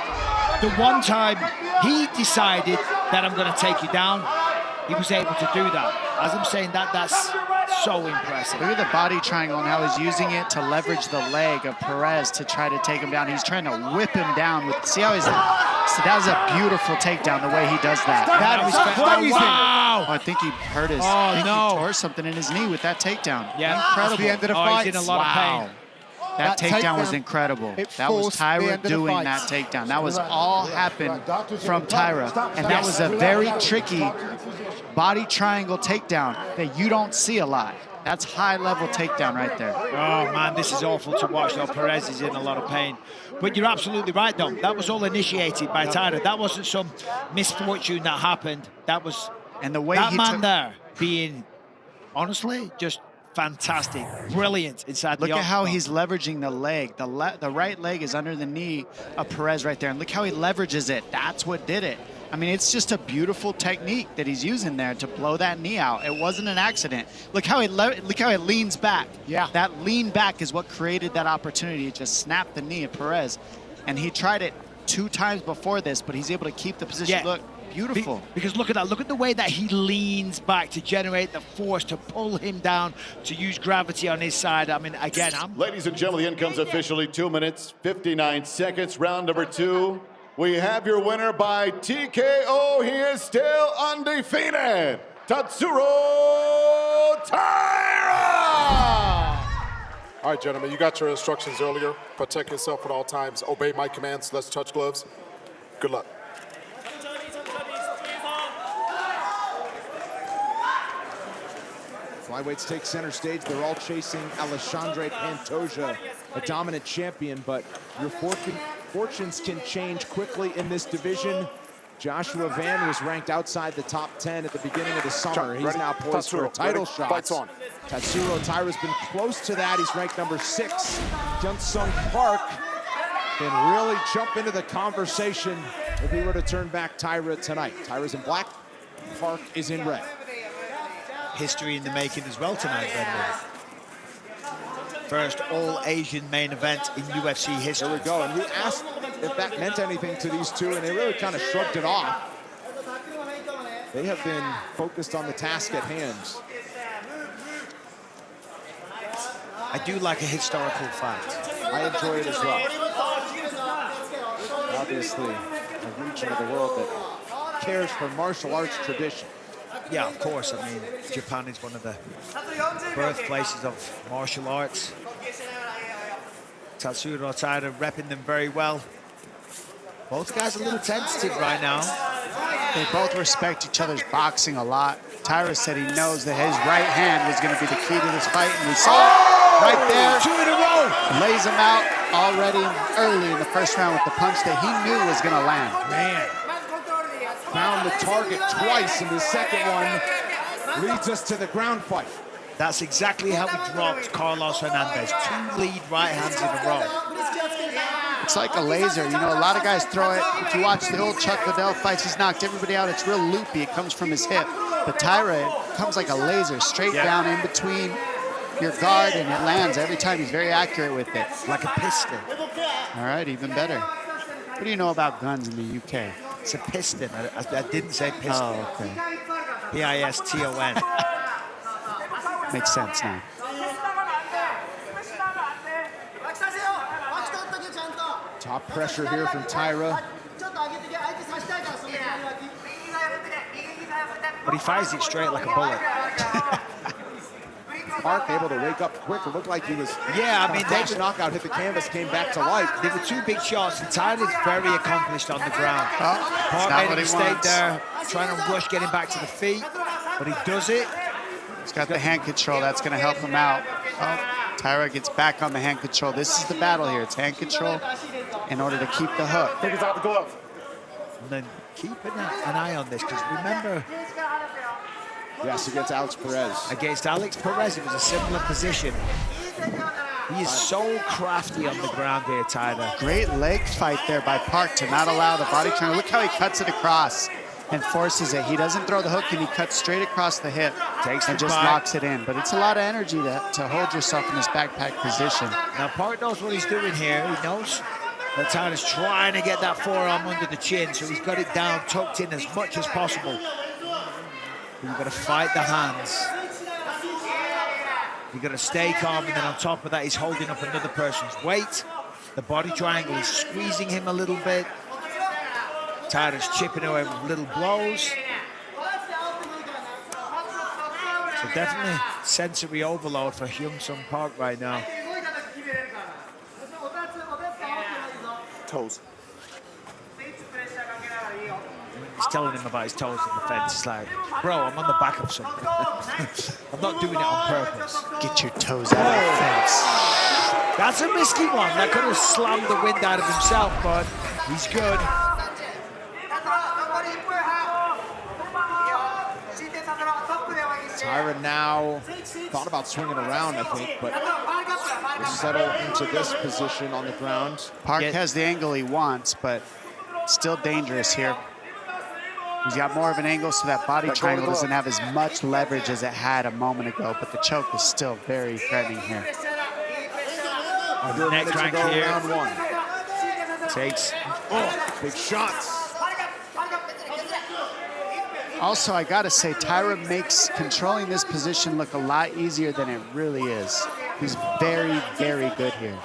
Speaker 2: The one time he decided that I'm going to take you down, he was able to do that. As I'm saying, that's so impressive.
Speaker 3: Look at the body triangle and how he's using it to leverage the leg of Perez to try to take him down. He's trying to whip him down with, see how he's, so that was a beautiful takedown, the way he does that.
Speaker 10: That was crazy.
Speaker 3: Wow. Oh, I think he hurt his, he tore something in his knee with that takedown.
Speaker 2: Yeah,
Speaker 3: incredible.
Speaker 10: That's the end of the fight.
Speaker 2: He's in a lot of pain.
Speaker 3: That takedown was incredible. That was Taira doing that takedown. That was all happened from Taira. And that was a very tricky body triangle takedown that you don't see a lot. That's high-level takedown right there.
Speaker 2: Oh, man, this is awful to watch, though. Perez is in a lot of pain. But you're absolutely right, though. That was all initiated by Taira. That wasn't some misfortune that happened. That was
Speaker 3: and the way
Speaker 2: that
Speaker 3: he
Speaker 2: man there being, honestly, just fantastic, brilliant inside the
Speaker 3: Look at how
Speaker 2: octagon.
Speaker 3: he's leveraging the leg. The right leg is under the knee of Perez right there. And look how he leverages it. That's what did it. I mean, it's just a beautiful technique that he's using there to blow that knee out. It wasn't an accident. Look how he leans back.
Speaker 10: Yeah.
Speaker 3: That lean back is what created that opportunity to just snap the knee of Perez. And he tried it 2 times before this, but he's able to keep the position.
Speaker 2: Yeah.
Speaker 3: Look, beautiful.
Speaker 2: Because look at that. Look at the way that he leans back to generate the force to pull him down, to use gravity on his side. I mean, again,
Speaker 9: Ladies and gentlemen, the end comes officially 2 minutes, 59 seconds, round number 2. We have your winner by TKO. He is still undefeated, Tatsuro Taira!
Speaker 17: All right, gentlemen, you got your instructions earlier. Protect yourself at all times. Obey my commands. Let's touch gloves. Good luck.
Speaker 18: Flyweights take center stage. They're all chasing Alexandre Pantoja, a dominant champion, but your fortunes can change quickly in this division. Joshua Van was ranked outside the top 10 at the beginning of the summer. He's now poised for a title shot.
Speaker 17: Fights on.
Speaker 18: Tatsuro Taira's been close to that. He's ranked number 6. Hyung Park can really jump into the conversation if he were to turn back Taira tonight. Taira's in black, Park is in red.
Speaker 2: history in the making as well tonight, Brendan. First all-Asian main event in UFC history.
Speaker 18: There we go, and we asked if that meant anything to these two, and they really kind of shrugged it off. They have been focused on the task at hand.
Speaker 2: I do like a historical fight.
Speaker 18: I enjoy it as well. Obviously, a region of the world that cares for martial arts tradition.
Speaker 2: Yeah, of course. I mean, Japan is one of the birthplaces of martial arts. Tatsuro Taira repping them very well. Both guys are a little tentative right now.
Speaker 3: They both respect each other's boxing a lot. Taira said he knows that his right hand was going to be the key to this fight, and we saw it right there.
Speaker 2: 2 in a row.
Speaker 3: Lays him out already early in the first round with the punch that he knew was going to land.
Speaker 2: Man.
Speaker 18: Found the target twice, and the second one leads us to the ground fight.
Speaker 2: That's exactly how we dropped Carlos Hernandez. 2 lead right hands in a row.
Speaker 3: It's like a laser. You know, a lot of guys throw it. If you watch the old Chuck Liddell fights, he's knocked everybody out. It's real loopy. It comes from his hip. But Taira, it comes like a laser, straight down in between your guard, and it lands every time. He's very accurate with it.
Speaker 2: Like a piston.
Speaker 3: All right, even better. What do you know about guns in the UK?
Speaker 2: It's a piston. I didn't say piston.
Speaker 3: Oh, okay.
Speaker 2: P-I-S-T-O-N.
Speaker 3: Makes sense now.
Speaker 18: Top pressure here from Taira.
Speaker 2: But he fires it straight like a bullet.
Speaker 18: Park able to wake up quick. It looked like he was.
Speaker 2: Yeah, I mean,
Speaker 18: flash knockout hit the canvas, came back to life.
Speaker 2: They were two big shots, and Taira's very accomplished on the ground. Park made a mistake there, trying to rush getting back to the feet, but he does it.
Speaker 3: He's got the hand control. That's going to help him out. Taira gets back on the hand control. This is the battle here. It's hand control in order to keep the hook.
Speaker 5: Take it out the glove.
Speaker 2: And then keep an eye on this, because remember...
Speaker 18: Yes, against Alex Perez.
Speaker 2: Against Alex Perez, it was a similar position. He is so crafty on the ground here, Taira.
Speaker 3: Great leg fight there by Park to not allow the body triangle. Look how he cuts it across and forces it. He doesn't throw the hook, and he cuts straight across the hip and just knocks it in. But it's a lot of energy to hold yourself in this backpack position.
Speaker 2: Now, Park knows what he's doing here. He knows that Taira's trying to get that forearm under the chin, so he's got it down, tucked in as much as possible. You've got to fight the hands. You've got to stay calm, and then on top of that, he's holding up another person's weight. The body triangle is squeezing him a little bit. Taira's chipping away with little blows. So definitely sensory overload for Hyung Park right now.
Speaker 5: Toes.
Speaker 2: He's telling him about his toes in the fence. It's like, bro, I'm on the back of something. I'm not doing it on purpose.
Speaker 3: Get your toes out of the fence.
Speaker 2: That's a risky one. That could have slammed the wind out of himself, but he's good.
Speaker 18: Taira now thought about swinging around, I think, but will settle into this position on the ground.
Speaker 3: Park has the angle he wants, but still dangerous here. He's got more of an angle, so that body triangle doesn't have as much leverage as it had a moment ago, but the choke is still very threatening here.
Speaker 2: Neck crank here.
Speaker 18: Round one.
Speaker 2: Takes.
Speaker 18: Oh, big shots.
Speaker 3: Also, I gotta say, Taira makes controlling this position look a lot easier than it really is. He's very, very good here.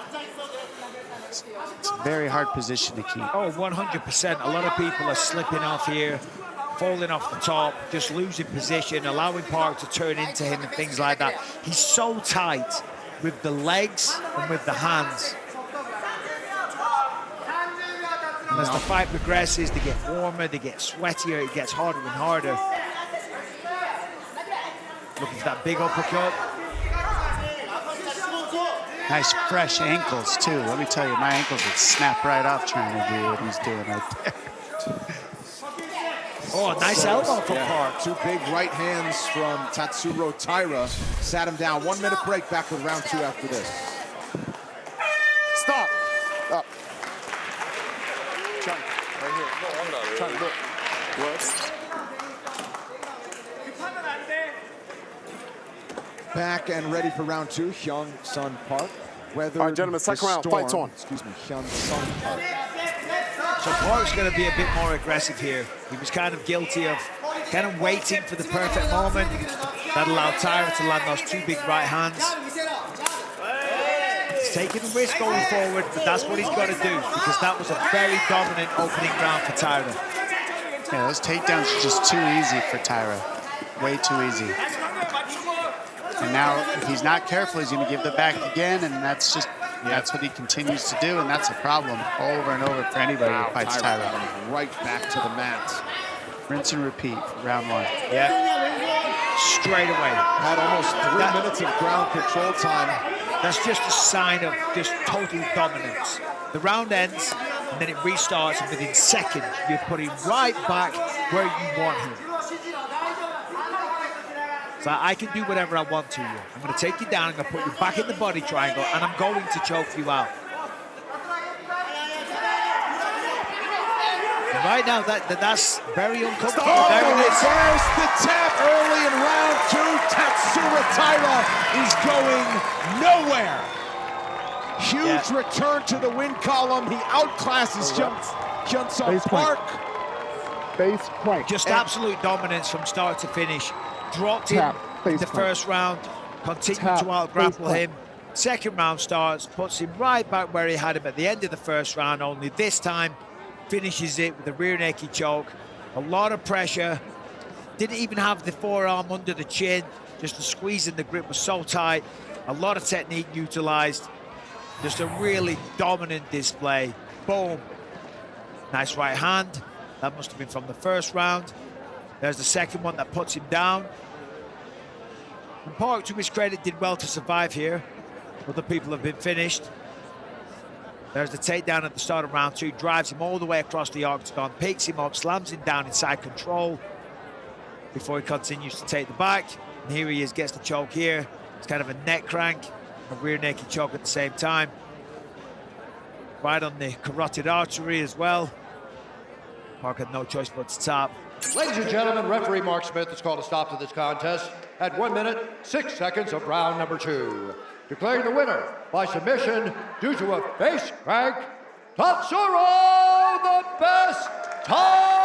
Speaker 3: It's a very hard position to keep.
Speaker 2: Oh, 100%. A lot of people are slipping off here, falling off the top, just losing position, allowing Park to turn into him and things like that. He's so tight with the legs and with the hands. And as the fight progresses, they get warmer, they get sweatier, it gets harder and harder. Looking for that big uppercut.
Speaker 3: Nice fresh ankles too. Let me tell you, my ankles would snap right off trying to do what he's doing right there.
Speaker 2: Oh, nice elbow from Park.
Speaker 18: Two big right hands from Tatsuro Taira. Sat him down. 1 minute break, back with round two after this.
Speaker 5: Stop. Up. Right here. Trying to look. What?
Speaker 18: Back and ready for round two. Hyung Park.
Speaker 5: All right, gentlemen, second round. Fights on.
Speaker 18: Excuse me, Hyung Park.
Speaker 2: So Park's going to be a bit more aggressive here. He was kind of guilty of kind of waiting for the perfect moment. That allowed Taira to land those two big right hands. He's taking a risk going forward, but that's what he's got to do, because that was a very dominant opening round for Taira.
Speaker 3: Yeah, those takedowns are just too easy for Taira. Way too easy. And now, if he's not careful, he's going to give the back again, and that's what he continues to do, and that's a problem over and over for anybody who fights Taira.
Speaker 18: Right back to the mat.
Speaker 3: Rinse and repeat, round one.
Speaker 2: Yeah. Straight away.
Speaker 18: Had almost 3 minutes of ground control time.
Speaker 2: That's just a sign of just total dominance. The round ends, and then it restarts, and within seconds, you're putting right back where you want him. So I can do whatever I want to you. I'm going to take you down, I'm going to put you back in the body triangle, and I'm going to choke you out. And right now, that's very uncomfortable. There it is.
Speaker 18: There's the tap early in round two. Tatsuro Taira is going nowhere. Huge return to the win column. He outclasses Hyun Park.
Speaker 5: Base plank.
Speaker 2: Just absolute dominance from start to finish. Dropped him in the first round, continued to out-grapple him. Second round starts, puts him right back where he had him at the end of the first round, only this time finishes it with a rear naked choke. A lot of pressure. Didn't even have the forearm under the chin. Just the squeeze in the grip was so tight. A lot of technique utilized. Just a really dominant display. Boom. Nice right hand. That must have been from the first round. There's the second one that puts him down. And Park, to his credit, did well to survive here. Other people have been finished. There's the takedown at the start of round 2. Drives him all the way across the octagon, picks him up, slams him down inside control before he continues to take the back. And here he is, gets the choke here. It's kind of a neck crank, a rear naked choke at the same time. Right on the carotid artery as well. Park had no choice but to tap.
Speaker 6: Ladies and gentlemen, referee Mark Smith has called a stop to this contest at 1 minute, 6 seconds of round number 2. Declaring the winner by submission due to a face crank, Tatsuro the Best Taira!